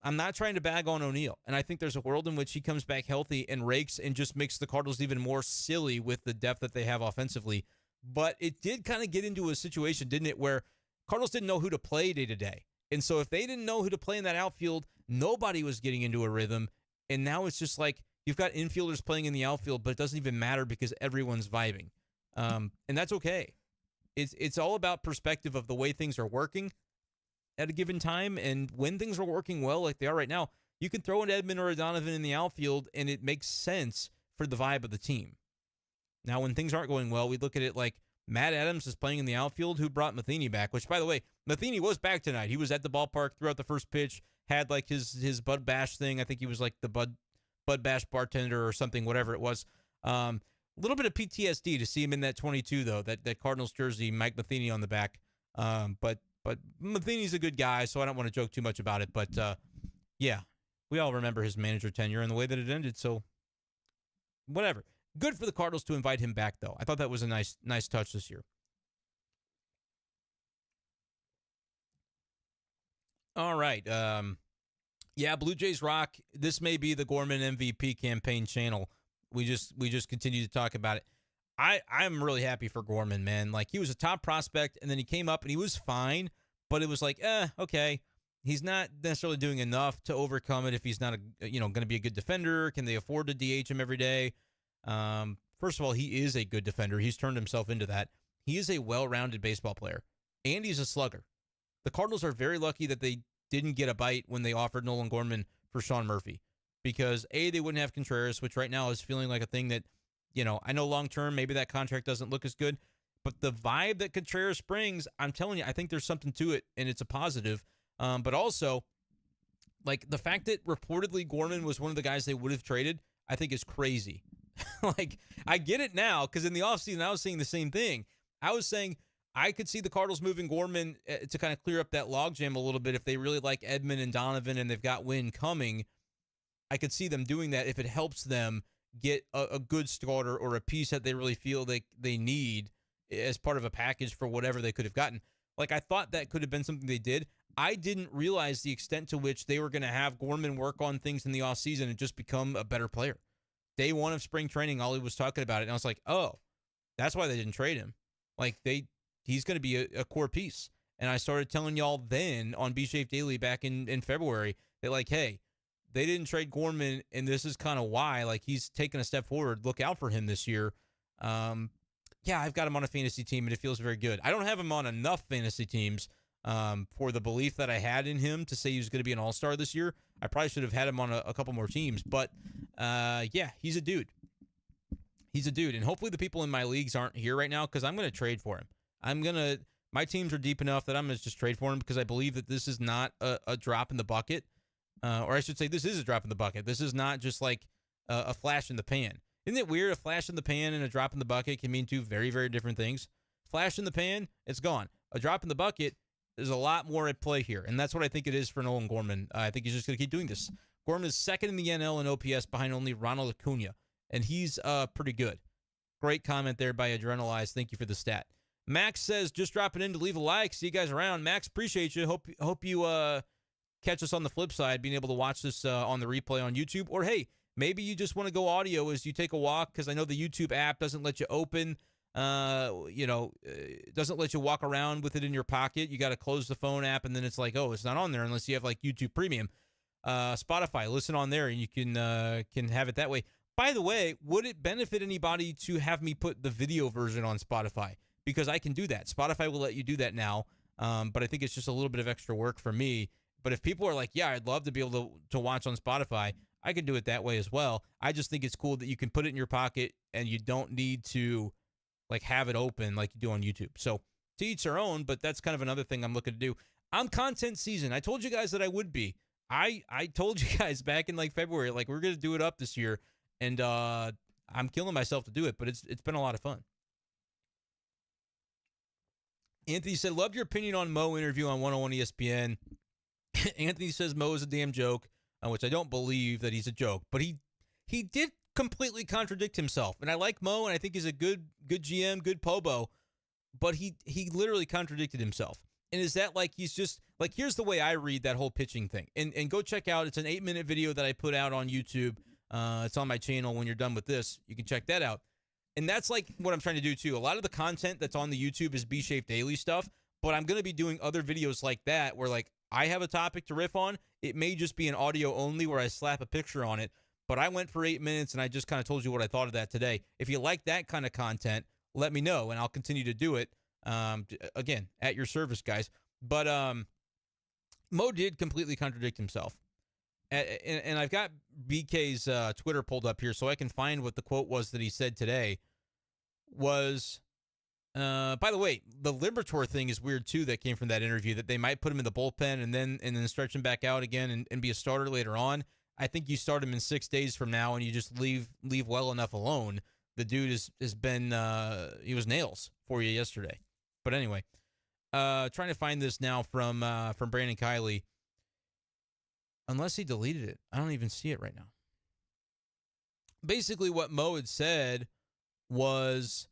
Speaker 1: I'm not trying to bag on O'Neill. And I think there's a world in which he comes back healthy and rakes and just makes the Cardinals even more silly with the depth that they have offensively. But it did kind of get into a situation, didn't it, where Cardinals didn't know who to play day to day. And so if they didn't know who to play in that outfield, nobody was getting into a rhythm. And now it's just like you've got infielders playing in the outfield, but it doesn't even matter because everyone's vibing. And that's okay. It's all about perspective of the way things are working at a given time. And when things are working well like they are right now, you can throw an Edman or a Donovan in the outfield, and it makes sense for the vibe of the team. Now, when things aren't going well, we look at it like Matt Adams is playing in the outfield. Who brought Matheny back? Which, by the way, Matheny was back tonight. He was at the ballpark throughout the first pitch, had like his Bud Bash thing. I think he was like the Bud Bash bartender or something, whatever it was. A little bit of PTSD to see him in that 22, though, that Cardinals jersey, Mike Matheny on the back. But Matheny's a good guy, so I don't want to joke too much about it. But, yeah, we all remember his manager tenure and the way that it ended, so whatever. Good for the Cardinals to invite him back, though. I thought that was a nice touch this year. All right. Yeah, Blue Jays rock. This may be the Gorman MVP campaign channel. We just continue to talk about it. I'm really happy for Gorman, man. Like, he was a top prospect, and then he came up, and he was fine, but it was like, okay. He's not necessarily doing enough to overcome it if he's not going to be a good defender. Can they afford to DH him every day? First of all, he is a good defender. He's turned himself into that. He is a well-rounded baseball player, and he's a slugger. The Cardinals are very lucky that they didn't get a bite when they offered Nolan Gorman for Sean Murphy, because A, they wouldn't have Contreras, which right now is feeling like a thing that, I know long-term maybe that contract doesn't look as good, but the vibe that Contreras brings, I'm telling you, I think there's something to it, and it's a positive. But also, like, the fact that reportedly Gorman was one of the guys they would have traded, I think is crazy. Like, I get it now, because in the offseason, I was saying the same thing. I was saying I could see the Cardinals moving Gorman to kind of clear up that logjam a little bit if they really like Edman and Donovan and they've got Wynn coming. I could see them doing that if it helps them get a good starter or a piece that they really feel they need as part of a package for whatever they could have gotten. Like, I thought that could have been something they did. I didn't realize the extent to which they were going to have Gorman work on things in the offseason and just become a better player. Day one of spring training, Ollie was talking about it, and I was like, oh, that's why they didn't trade him. Like, he's going to be a core piece. And I started telling y'all then on B-Shape Daily back in February that, like, hey, they didn't trade Gorman, and this is kind of why. Like, he's taken a step forward. Look out for him this year. Yeah, I've got him on a fantasy team, and it feels very good. I don't have him on enough fantasy teams for the belief that I had in him to say he was going to be an all-star this year. I probably should have had him on a couple more teams. But, yeah, he's a dude. He's a dude. And hopefully the people in my leagues aren't here right now because I'm going to trade for him. My teams are deep enough that I'm going to just trade for him because I believe that this is not a drop in the bucket. Or I should say this is a drop in the bucket. This is not just like a flash in the pan. Isn't it weird? A flash in the pan and a drop in the bucket can mean two very, very different things. Flash in the pan, it's gone. A drop in the bucket, there's a lot more at play here, and that's what I think it is for Nolan Gorman. I think he's just going to keep doing this. Gorman is second in the NL in OPS behind only Ronald Acuna, and he's pretty good. Great comment there by Adrenalize. Thank you for the stat. Max says, just dropping in to leave a like. See you guys around. Max, appreciate you. Hope you catch us on the flip side, being able to watch this on the replay on YouTube. Or, hey, maybe you just want to go audio as you take a walk, because I know the YouTube app doesn't let you open, it doesn't let you walk around with it in your pocket. You got to close the phone app, and then it's like, oh, it's not on there unless you have, like, YouTube Premium. Spotify, listen on there, and you can have it that way. By the way, would it benefit anybody to have me put the video version on Spotify? Because I can do that. Spotify will let you do that now, but I think it's just a little bit of extra work for me. But if people are like, yeah, I'd love to be able to watch on Spotify, I can do it that way as well. I just think it's cool that you can put it in your pocket and you don't need to, like, have it open like you do on YouTube. So to each their own, but that's kind of another thing I'm looking to do. I'm content season. I told you guys that I would be. I told you guys back in, like, February, like, we're going to do it up this year, and I'm killing myself to do it, but it's been a lot of fun. Anthony said, loved your opinion on Mo interview on 101 ESPN. Anthony says Mo is a damn joke, which I don't believe that he's a joke, but he did completely contradict himself. And I like Mo, and I think he's a good GM, good Pobo, but he literally contradicted himself. And is that like he's just, like, here's the way I read that whole pitching thing. And go check out, it's an 8-minute video that I put out on YouTube. It's on my channel. When you're done with this, you can check that out. And that's like what I'm trying to do too. A lot of the content that's on the YouTube is B-Shape Daily stuff, but I'm going to be doing other videos like that where, like, I have a topic to riff on. It may just be an audio only where I slap a picture on it, but I went for 8 minutes and I just kind of told you what I thought of that today. If you like that kind of content, let me know, and I'll continue to do it. Again, at your service, guys. But Mo did completely contradict himself. And I've got BK's Twitter pulled up here so I can find what the quote was that he said today. Was, by the way, the Liberatore thing is weird too that came from that interview, that they might put him in the bullpen and then stretch him back out again and be a starter later on. I think you start him in 6 days from now and you just leave well enough alone. The dude has been, he was nails for you yesterday. But anyway, trying to find this now from Brandon Kiley. Unless he deleted it. I don't even see it right now. Basically, what Mo had said was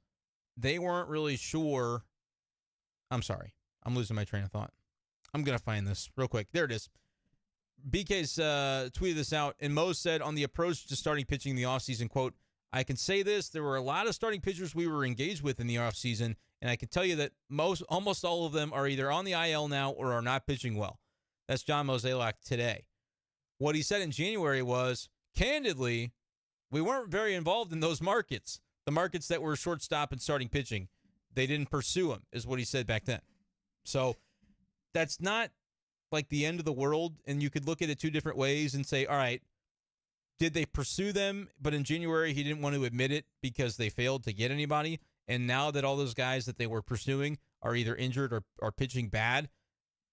Speaker 1: they weren't really sure. I'm sorry. I'm losing my train of thought. I'm going to find this real quick. There it is. BK's tweeted this out, and Mo said on the approach to starting pitching in the offseason, quote, I can say this, there were a lot of starting pitchers we were engaged with in the offseason, and I can tell you that almost all of them are either on the IL now or are not pitching well. That's John Mozeliak today. What he said in January was, candidly, we weren't very involved in those markets. The markets that were shortstop and starting pitching. They didn't pursue them, is what he said back then. So that's not like the end of the world, and you could look at it two different ways and say, all right, did they pursue them? But in January, he didn't want to admit it because they failed to get anybody. And now that all those guys that they were pursuing are either injured or are pitching bad,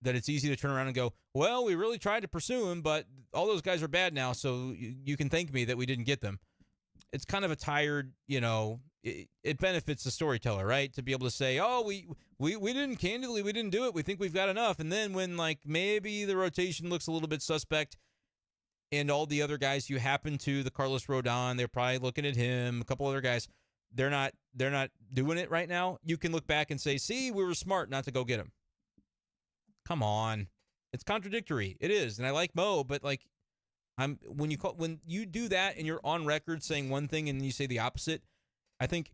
Speaker 1: that it's easy to turn around and go, well, we really tried to pursue him, but all those guys are bad now, so you can thank me that we didn't get them. It's kind of a tired, it benefits the storyteller, right? To be able to say, oh, we didn't do it. We think we've got enough. And then when, like, maybe the rotation looks a little bit suspect and all the other guys you happen to, the Carlos Rodon, they're probably looking at him, a couple other guys, they're not doing it right now. You can look back and say, see, we were smart not to go get him. Come on. It's contradictory. It is. And I like Mo, but like when you do that and you're on record saying one thing and you say the opposite, I think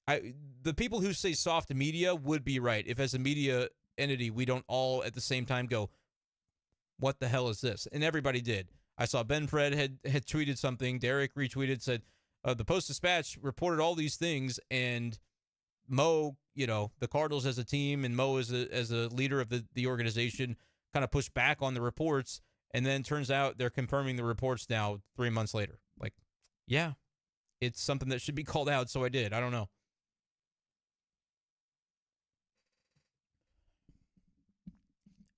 Speaker 1: the people who say soft media would be right. If as a media entity, we don't all at the same time go, what the hell is this? And everybody did. I saw Ben Fred had tweeted something. Derek retweeted, said, the Post-Dispatch reported all these things, and Mo, the Cardinals as a team and Mo as a leader of the organization kind of pushed back on the reports, and then turns out they're confirming the reports now 3 months later. Like, yeah, it's something that should be called out, so I did. I don't know.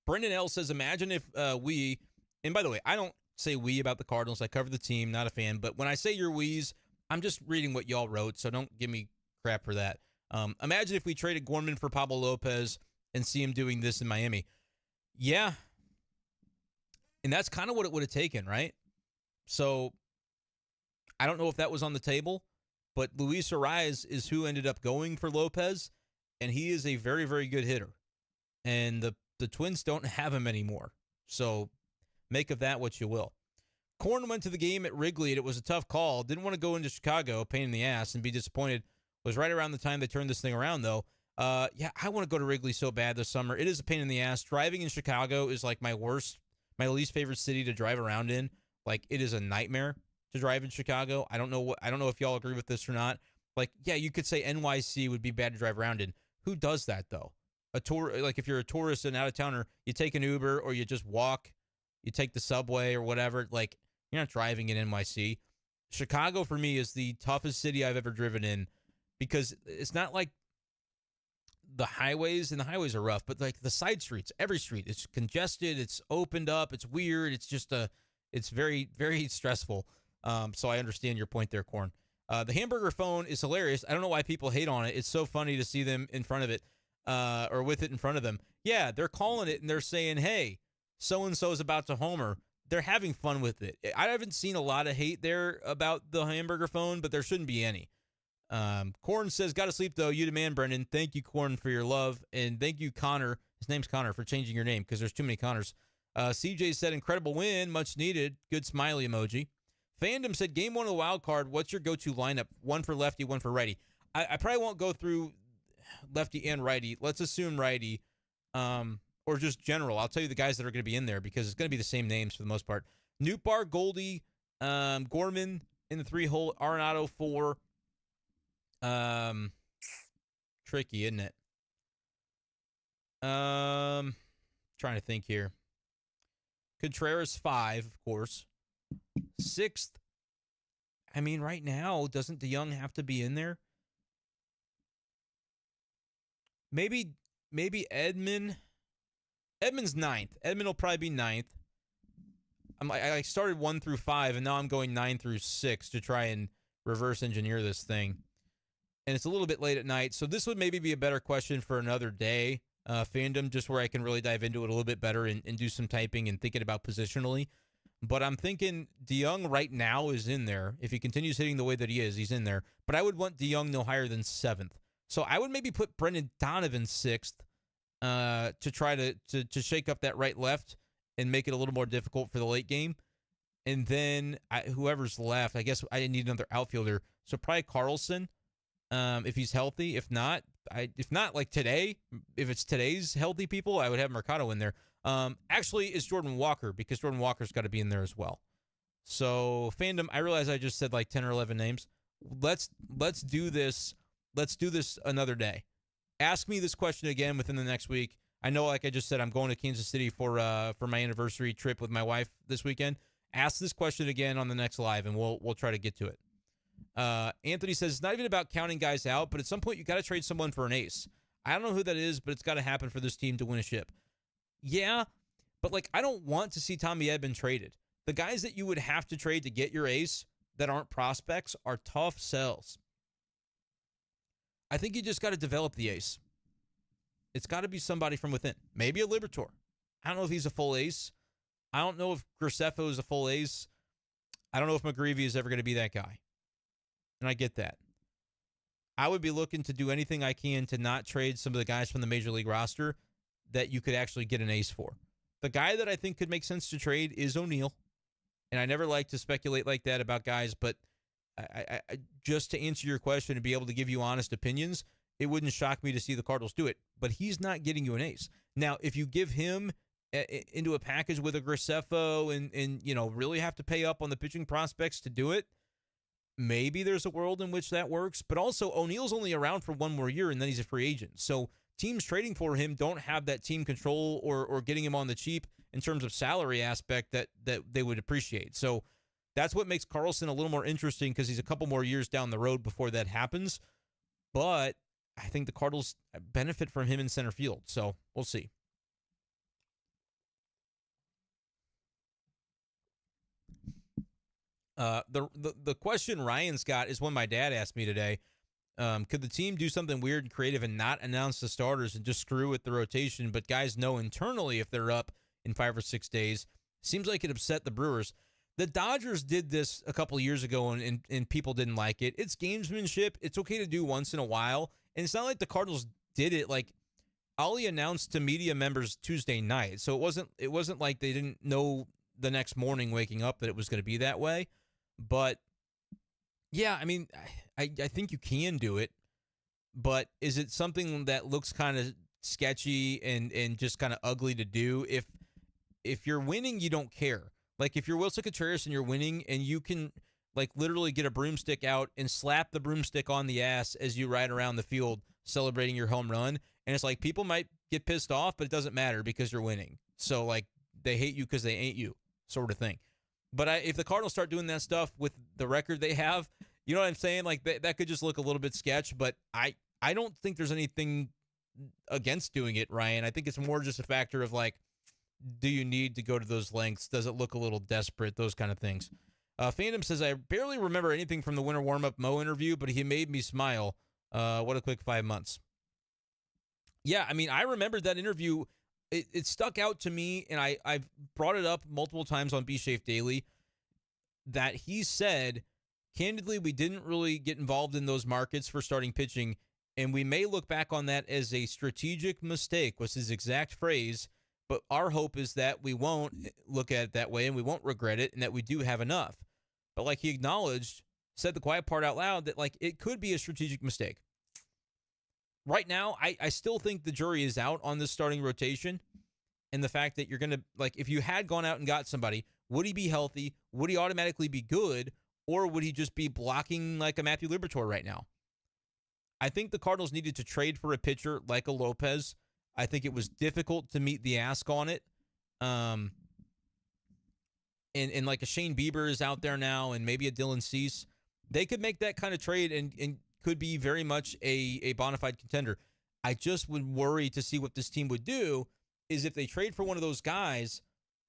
Speaker 1: Brendan L. says, imagine if we, and by the way, I don't say we about the Cardinals. I cover the team, not a fan, but when I say your we's, I'm just reading what y'all wrote, so don't give me crap for that. Imagine if we traded Gorman for Pablo Lopez and see him doing this in Miami. Yeah. And that's kind of what it would have taken, right? So I don't know if that was on the table, but Luis Ariz is who ended up going for Lopez, and he is a very, very good hitter. And the Twins don't have him anymore. So make of that what you will. Korn went to the game at Wrigley, and it was a tough call. Didn't want to go into Chicago, pain in the ass, and be disappointed. Was right around the time they turned this thing around, though. Yeah, I want to go to Wrigley so bad this summer. It is a pain in the ass. Driving in Chicago is like my least favorite city to drive around in. Like, it is a nightmare to drive in Chicago. I don't know if y'all agree with this or not. Like, yeah, you could say NYC would be bad to drive around in. Who does that, though? Like, if you're a tourist and out of towner, you take an Uber or you just walk. You take the subway or whatever. Like, you're not driving in NYC. Chicago, for me, is the toughest city I've ever driven in, because it's not like the highways, and the highways are rough, but like the side streets, every street, it's congested, it's opened up, it's weird, it's just it's very, very stressful. So I understand your point there, Corn. The hamburger phone is hilarious. I don't know why people hate on it. It's so funny to see them in front of it, or with it in front of them. Yeah, they're calling it and they're saying, hey, so-and-so is about to homer. They're having fun with it. I haven't seen a lot of hate there about the hamburger phone, but there shouldn't be any. Corn says, gotta sleep though. You demand, Brendan. Thank you, Corn, for your love. And thank you, Connor. His name's Connor, for changing your name, because there's too many Connors. CJ said, incredible win. Much needed. Good smiley emoji. Fandom said, game one of the wild card. What's your go-to lineup? One for lefty, one for righty. I probably won't go through. lefty and righty. Let's assume righty, or just general. I'll tell you the guys that are going to be in there because it's going to be the same names for the most part. Nootbaar, Goldie, Gorman in the 3-hole, Arenado 4. Tricky, isn't it? Trying to think here. Contreras 5, of course. 6th. I mean, right now, doesn't DeYoung have to be in there? Maybe Edman. Edman's 9th. Edman will probably be 9th. I started 1 through 5, and now I'm going 9 through 6 to try and reverse engineer this thing. And it's a little bit late at night, so this would maybe be a better question for another day, fandom, just where I can really dive into it a little bit better and do some typing and thinking about positionally. But I'm thinking DeYoung right now is in there. If he continues hitting the way that he is, he's in there. But I would want DeYoung no higher than 7th. So I would maybe put Brendan Donovan 6th to try to shake up that right-left and make it a little more difficult for the late game. And then whoever's left, I guess I need another outfielder. So probably Carlson, if he's healthy. If not, like today, if it's today's healthy people, I would have Mercado in there. Actually, it's Jordan Walker because Jordan Walker's got to be in there as well. So fandom, I realize I just said like 10 or 11 names. Let's do this. Let's do this another day. Ask me this question again within the next week. I know, like I just said, I'm going to Kansas City for my anniversary trip with my wife this weekend. Ask this question again on the next live, and we'll try to get to it. Anthony says it's not even about counting guys out, but at some point you got to trade someone for an ace. I don't know who that is, but it's got to happen for this team to win a ship. Yeah, but like I don't want to see Tommy Edman traded. The guys that you would have to trade to get your ace that aren't prospects are tough sells. I think you just got to develop the ace. It's got to be somebody from within. Maybe a Liberatore. I don't know if he's a full ace. I don't know if Graceffo is a full ace. I don't know if McGreevy is ever going to be that guy. And I get that. I would be looking to do anything I can to not trade some of the guys from the Major League roster that you could actually get an ace for. The guy that I think could make sense to trade is O'Neill. And I never like to speculate like that about guys, but I just to answer your question and be able to give you honest opinions, it wouldn't shock me to see the Cardinals do it. But he's not getting you an ace. Now, if you give him into a package with a Graceffo and you know really have to pay up on the pitching prospects to do it, maybe there's a world in which that works. But also, O'Neill's only around for one more year, and then he's a free agent. So teams trading for him don't have that team control or getting him on the cheap in terms of salary aspect that they would appreciate. So that's what makes Carlson a little more interesting because he's a couple more years down the road before that happens. But I think the Cardinals benefit from him in center field. So we'll see. The question Ryan's got is one my dad asked me today. Could the team do something weird and creative and not announce the starters and just screw with the rotation, but guys know internally if they're up in 5 or 6 days? Seems like it upset the Brewers. The Dodgers did this a couple of years ago, and people didn't like it. It's gamesmanship. It's okay to do once in a while. And it's not like the Cardinals did it. Like, Ollie announced to media members Tuesday night. So it wasn't like they didn't know the next morning waking up that it was going to be that way. But, yeah, I mean, I think you can do it. But is it something that looks kind of sketchy and just kind of ugly to do? If you're winning, you don't care. Like, if you're Wilson Contreras and you're winning and you can, like, literally get a broomstick out and slap the broomstick on the ass as you ride around the field celebrating your home run, and it's like people might get pissed off, but it doesn't matter because you're winning. So, like, they hate you because they ain't you sort of thing. But if the Cardinals start doing that stuff with the record they have, you know what I'm saying? Like, that could just look a little bit sketch, but I don't think there's anything against doing it, Ryan. I think it's more just a factor of, like, do you need to go to those lengths? Does it look a little desperate? Those kind of things. Fandom says, I barely remember anything from the winter warm-up Mo interview, but he made me smile. What a quick 5 months. Yeah, I mean, I remembered that interview. It stuck out to me, and I've brought it up multiple times on B Shafe Daily, that he said, candidly, we didn't really get involved in those markets for starting pitching, and we may look back on that as a strategic mistake, was his exact phrase. But our hope is that we won't look at it that way and we won't regret it and that we do have enough. But like he acknowledged, said the quiet part out loud, that like it could be a strategic mistake. right now, I still think the jury is out on this starting rotation. And the fact that you're going to, like, if you had gone out and got somebody, would he be healthy? Would he automatically be good? Or would he just be blocking like a Matthew Liberatore right now? I think the Cardinals needed to trade for a pitcher like a Lopez. I think it was difficult to meet the ask on it. And like a Shane Bieber is out there now, and maybe a Dylan Cease. They could make that kind of trade and could be very much a bona fide contender. I just would worry to see what this team would do is if they trade for one of those guys,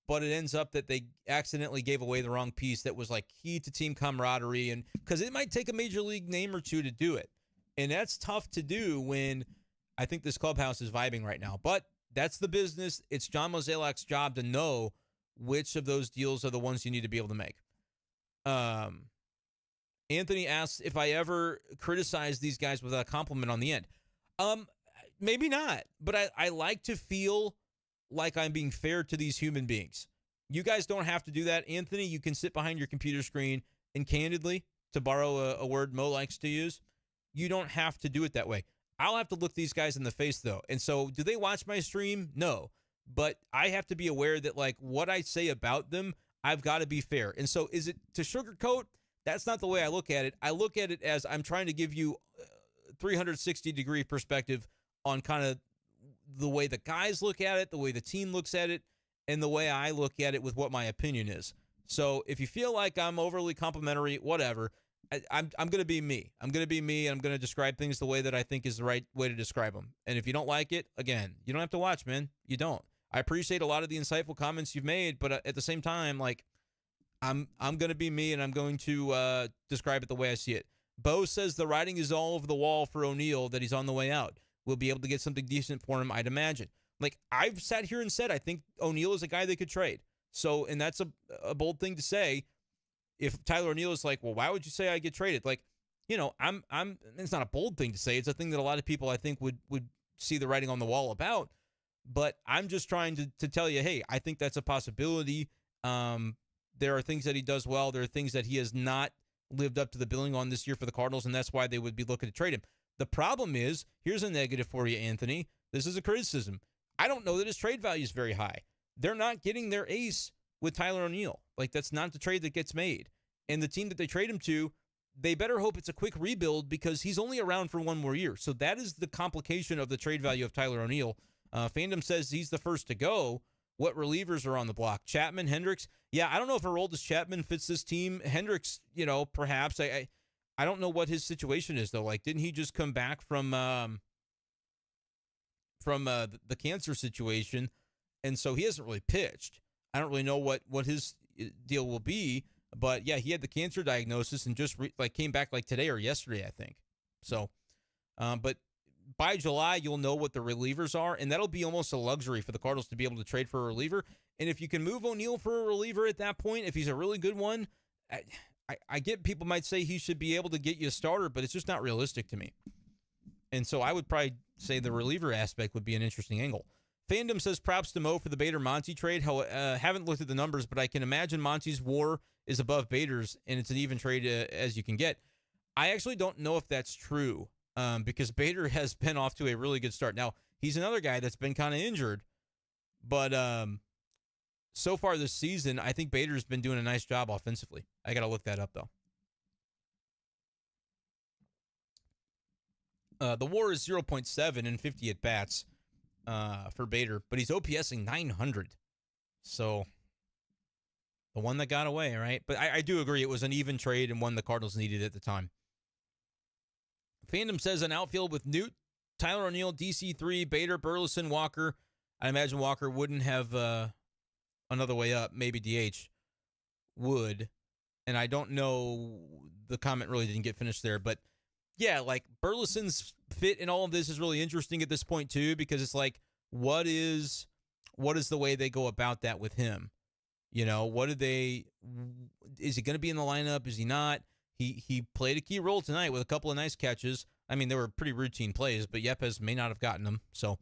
Speaker 1: but it ends up that they accidentally gave away the wrong piece that was like key to team camaraderie, and because it might take a major league name or two to do it. And that's tough to do when I think this clubhouse is vibing right now. But that's the business. It's John Mozeliak's job to know which of those deals are the ones you need to be able to make. Anthony asks if I ever criticize these guys without a compliment on the end. Maybe not, but I like to feel like I'm being fair to these human beings. You guys don't have to do that. Anthony, you can sit behind your computer screen and candidly, to borrow a word Mo likes to use, you don't have to do it that way. I'll have to look these guys in the face, though. And so do they watch my stream? No. But I have to be aware that, like, what I say about them, I've got to be fair. And so is it to sugarcoat? That's not the way I look at it. I look at it as I'm trying to give you 360-degree perspective on kind of the way the guys look at it, the way the team looks at it, and the way I look at it with what my opinion is. So if you feel like I'm overly complimentary, whatever, I'm going to be me. I'm going to be me, and I'm going to describe things the way that I think is the right way to describe them. And if you don't like it, again, you don't have to watch, man. You don't. I appreciate a lot of the insightful comments you've made, but at the same time, like, I'm going to be me, and I'm going to describe it the way I see it. Bo says the writing is all over the wall for O'Neill that he's on the way out. We'll be able to get something decent for him, I'd imagine. Like, I've sat here and said I think O'Neill is a guy they could trade. So, and that's a bold thing to say. If Tyler O'Neill is like, well, why would you say I get traded? Like, you know, it's not a bold thing to say. It's a thing that a lot of people, I think, would see the writing on the wall about. But I'm just trying to tell you, hey, I think that's a possibility. There are things that he does well. There are things that he has not lived up to the billing on this year for the Cardinals, and that's why they would be looking to trade him. The problem is, here's a negative for you, Anthony. This is a criticism. I don't know that his trade value is very high. They're not getting their ace with Tyler O'Neill. Like, that's not the trade that gets made. And the team that they trade him to, they better hope it's a quick rebuild because he's only around for one more year. So that is the complication of the trade value of Tyler O'Neill. Fandom says he's the first to go. What relievers are on the block? Chapman, Hendricks. Yeah, I don't know if Aroldis Chapman fits this team. Hendricks, you know, perhaps. I don't know what his situation is, though. Like, didn't he just come back from the cancer situation? And so he hasn't really pitched. I don't really know what his deal will be. But, yeah, he had the cancer diagnosis and just came back like today or yesterday, I think. So, but by July, you'll know what the relievers are, and that'll be almost a luxury for the Cardinals to be able to trade for a reliever. And if you can move O'Neill for a reliever at that point, if he's a really good one, I get people might say he should be able to get you a starter, but it's just not realistic to me. And so I would probably say the reliever aspect would be an interesting angle. Fandom says props to Mo for the Bader-Monty trade. Haven't looked at the numbers, but I can imagine Monty's WAR is above Bader's, and it's an even trade as you can get. I actually don't know if that's true because Bader has been off to a really good start. Now, he's another guy that's been kind of injured, but so far this season, I think Bader's been doing a nice job offensively. I got to look that up, though. The WAR is 0.7 and 50 at-bats for Bader, but he's OPSing 900. So, the one that got away, right? But I do agree it was an even trade and one the Cardinals needed at the time. Fandom says an outfield with Newt, Tyler O'Neill, DC3, Bader, Burleson, Walker. I imagine Walker wouldn't have another way up. Maybe DH would. And I don't know, the comment really didn't get finished there. But, yeah, like, Burleson's fit in all of this is really interesting at this point, too, because it's like, what is the way they go about that with him? You know, is he going to be in the lineup? Is he not? He played a key role tonight with a couple of nice catches. I mean, they were pretty routine plays, but Yepes may not have gotten them. So,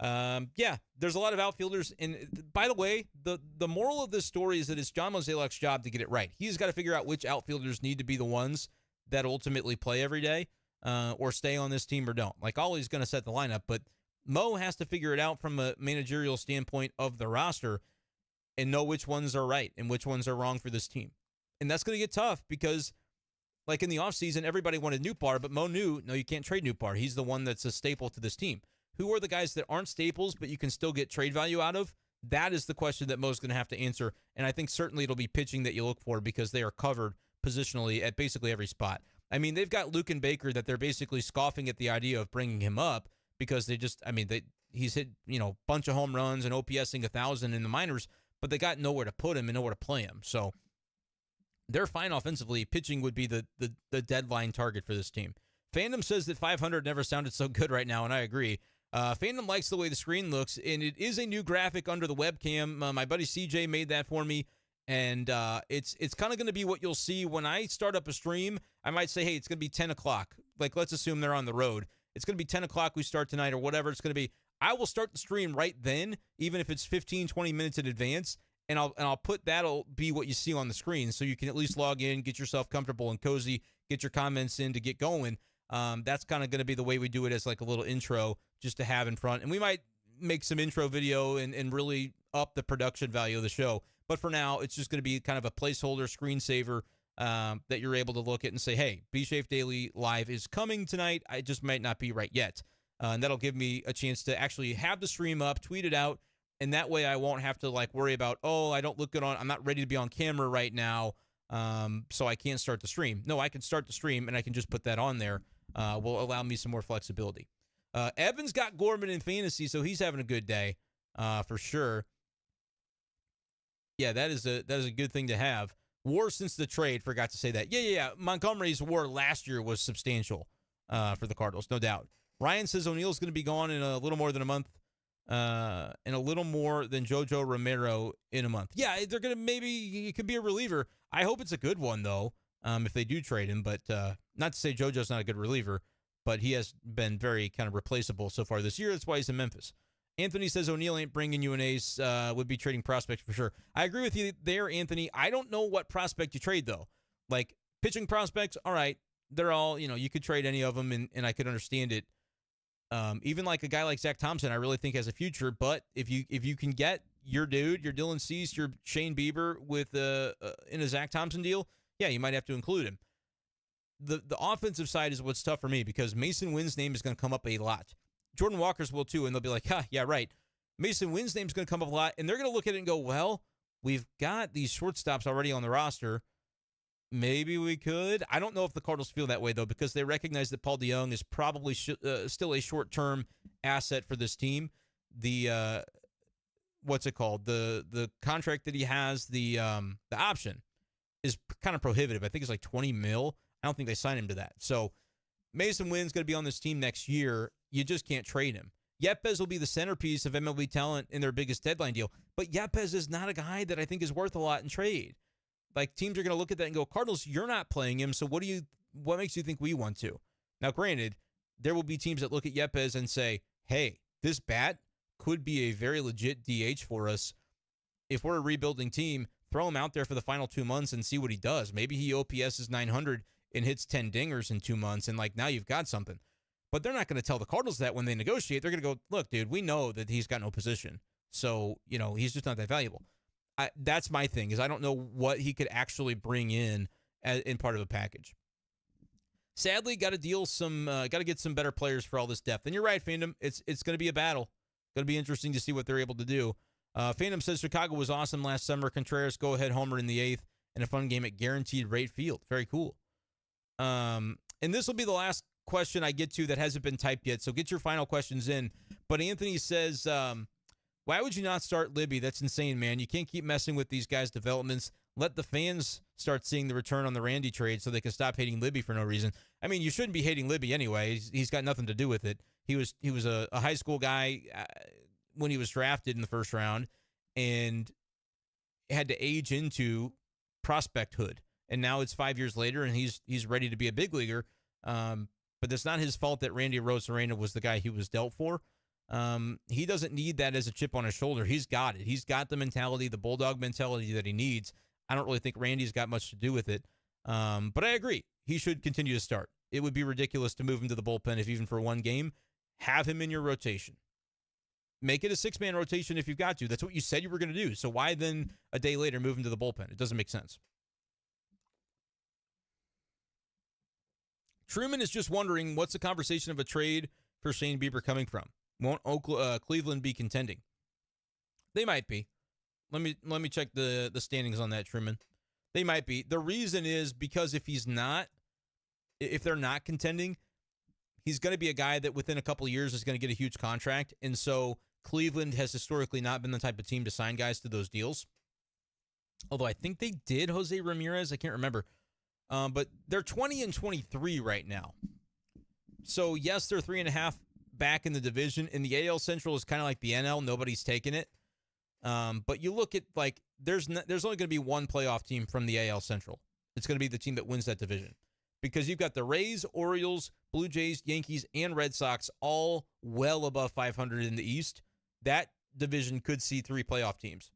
Speaker 1: yeah, there's a lot of outfielders. And by the way, the moral of this story is that it's John Mozeliak's job to get it right. He's got to figure out which outfielders need to be the ones that ultimately play every day. or stay on this team or don't. Like, Ollie's going to set the lineup, but Mo has to figure it out from a managerial standpoint of the roster and know which ones are right and which ones are wrong for this team. And that's going to get tough because, like in the offseason, everybody wanted Nootbaar, but Mo knew, no, you can't trade Nootbaar. He's the one that's a staple to this team. Who are the guys that aren't staples, but you can still get trade value out of? That is the question that Mo's going to have to answer. And I think certainly it'll be pitching that you look for because they are covered positionally at basically every spot. I mean, they've got Luke and Baker that they're basically scoffing at the idea of bringing him up because he's hit, bunch of home runs and OPSing 1,000 in the minors, but they got nowhere to put him and nowhere to play him. So they're fine offensively. Pitching would be the deadline target for this team. Fandom says that 500 never sounded so good right now, and I agree. Fandom likes the way the screen looks, and it is a new graphic under the webcam. My buddy CJ made that for me, and it's kind of going to be what you'll see when I start up a stream. I might say, hey, it's going to be 10 o'clock. Like, let's assume they're on the road. It's going to be 10 o'clock we start tonight or whatever it's going to be. I will start the stream right then, even if it's 15, 20 minutes in advance, and I'll put that'll be what you see on the screen, so you can at least log in, get yourself comfortable and cozy, get your comments in to get going. That's kind of going to be the way we do it as like a little intro just to have in front. And we might make some intro video and really up the production value of the show. But for now, it's just going to be kind of a placeholder screensaver that you're able to look at and say, hey, Be Safe Daily Live is coming tonight. I just might not be right yet. And that'll give me a chance to actually have the stream up, tweet it out. And that way I won't have to like worry about, I don't look good I'm not ready to be on camera right now. So I can't start the stream. No, I can start the stream and I can just put that on there. Will allow me some more flexibility. Evan's got Gorman in fantasy, so he's having a good day for sure. Yeah, that is a good thing to have. WAR since the trade, forgot to say that. Yeah. Montgomery's WAR last year was substantial for the Cardinals, no doubt. Ryan says O'Neill's going to be gone in a little more than a month, and a little more than JoJo Romero in a month. Yeah, they're going to maybe it could be a reliever. I hope it's a good one though. If they do trade him, but not to say JoJo's not a good reliever, but he has been very kind of replaceable so far this year. That's why he's in Memphis. Anthony says O'Neill ain't bringing you an ace, would be trading prospects for sure. I agree with you there, Anthony. I don't know what prospect you trade, though. Like, pitching prospects, all right, they're all, you could trade any of them, and I could understand it. Even like a guy like Zach Thompson, I really think has a future, but if you can get your dude, your Dylan Cease, your Shane Bieber with in a Zach Thompson deal, yeah, you might have to include him. The offensive side is what's tough for me because Mason Wynn's name is going to come up a lot. Jordan Walker's will too, and they'll be like, yeah, right. Mason Wynn's name's going to come up a lot, and they're going to look at it and go, well, we've got these shortstops already on the roster. Maybe we could. I don't know if the Cardinals feel that way, though, because they recognize that Paul DeJong is probably still a short-term asset for this team. The what's it called? The contract that he has, the option, is kind of prohibitive. I think it's like $20 million. I don't think they sign him to that. So Mason Wynn's going to be on this team next year. You just can't trade him. Yepes will be the centerpiece of MLB talent in their biggest deadline deal. But Yepes is not a guy that I think is worth a lot in trade. Like, teams are going to look at that and go, Cardinals, you're not playing him, so what makes you think we want to? Now, granted, there will be teams that look at Yepes and say, hey, this bat could be a very legit DH for us. If we're a rebuilding team, throw him out there for the final 2 months and see what he does. Maybe he OPSs 900 and hits 10 dingers in 2 months, and now you've got something. But they're not going to tell the Cardinals that when they negotiate. They're going to go, look, dude, we know that he's got no position. So, he's just not that valuable. That's my thing, is I don't know what he could actually bring in part of a package. Sadly, got to get some better players for all this depth. And you're right, Fandom. It's going to be a battle. Going to be interesting to see what they're able to do. Fandom says Chicago was awesome last summer. Contreras go-ahead homer in the 8th and a fun game at Guaranteed Rate Field. Very cool. And this will be the last question I get to that hasn't been typed yet, so get your final questions in. But Anthony says, why would you not start Libby? That's insane, man. You can't keep messing with these guys' developments. Let the fans start seeing the return on the Randy trade so they can stop hating Libby for no reason. I mean, you shouldn't be hating Libby anyway. He's got nothing to do with it. He was a high school guy when he was drafted in the first round and had to age into prospecthood. And now it's 5 years later, and he's ready to be a big leaguer. But that's not his fault that Randy Arozarena was the guy he was dealt for. He doesn't need that as a chip on his shoulder. He's got it. He's got the mentality, the bulldog mentality that he needs. I don't really think Randy's got much to do with it. But I agree. He should continue to start. it would be ridiculous to move him to the bullpen if even for one game. Have him in your rotation. Make it a 6-man rotation if you've got to. That's what you said you were going to do. So why then a day later move him to the bullpen? It doesn't make sense. Truman is just wondering, what's the conversation of a trade for Shane Bieber coming from? Won't Cleveland be contending? They might be. Let me check the standings on that, Truman. They might be. The reason is because if they're not contending, he's going to be a guy that within a couple of years is going to get a huge contract. And so Cleveland has historically not been the type of team to sign guys to those deals. Although I think they did Jose Ramirez. I can't remember. But they're 20-23 right now. So, yes, they're 3.5 back in the division. And the AL Central is kind of like the NL. Nobody's taking it. But you look at, like, there's only going to be one playoff team from the AL Central. It's going to be the team that wins that division. Because you've got the Rays, Orioles, Blue Jays, Yankees, and Red Sox all well above 500 in the East. That division could see 3 playoff teams.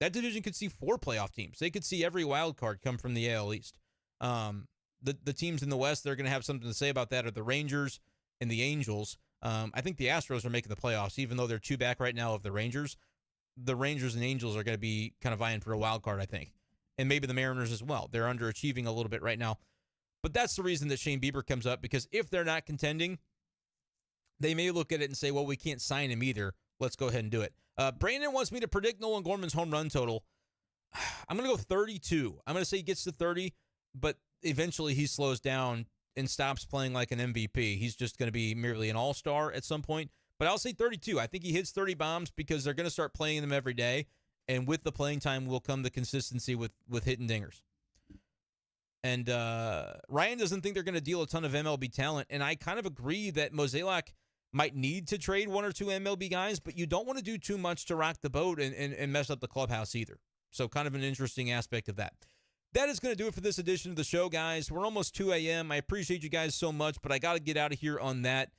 Speaker 1: That division could see 4 playoff teams. They could see every wild card come from the AL East. The teams in the West that are going to have something to say about that are the Rangers and the Angels. I think the Astros are making the playoffs, even though they're 2 back right now of the Rangers. The Rangers and Angels are going to be kind of vying for a wild card, I think. And maybe the Mariners as well. They're underachieving a little bit right now. But that's the reason that Shane Bieber comes up, because if they're not contending, they may look at it and say, well, we can't sign him either. Let's go ahead and do it. Brandon wants me to predict Nolan Gorman's home run total. I'm going to go 32. I'm going to say he gets to 30, but eventually he slows down and stops playing like an MVP. He's just going to be merely an all-star at some point. But I'll say 32. I think he hits 30 bombs because they're going to start playing them every day. And with the playing time will come the consistency with hitting dingers. And Ryan doesn't think they're going to deal a ton of MLB talent. And I kind of agree that Mozeliak might need to trade 1 or 2 MLB guys, but you don't want to do too much to rock the boat and mess up the clubhouse either. So kind of an interesting aspect of that. That is going to do it for this edition of the show, guys. We're almost 2 a.m. I appreciate you guys so much, but I got to get out of here on that.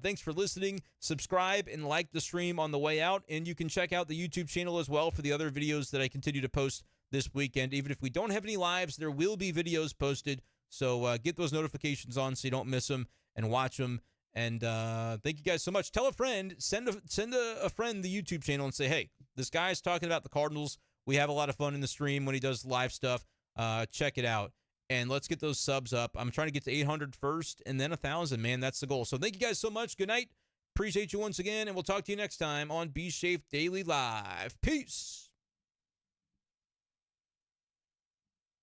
Speaker 1: Thanks for listening. Subscribe and like the stream on the way out, and you can check out the YouTube channel as well for the other videos that I continue to post this weekend. Even if we don't have any lives, there will be videos posted, so get those notifications on so you don't miss them and watch them. And thank you guys so much. Tell a friend, send a friend the YouTube channel and say, hey, this guy's talking about the Cardinals. We have a lot of fun in the stream when he does live stuff. Check it out. And let's get those subs up. I'm trying to get to 800 first and then 1,000, man. That's the goal. So thank you guys so much. Good night. Appreciate you once again, and we'll talk to you next time on Be Safe Daily Live. Peace.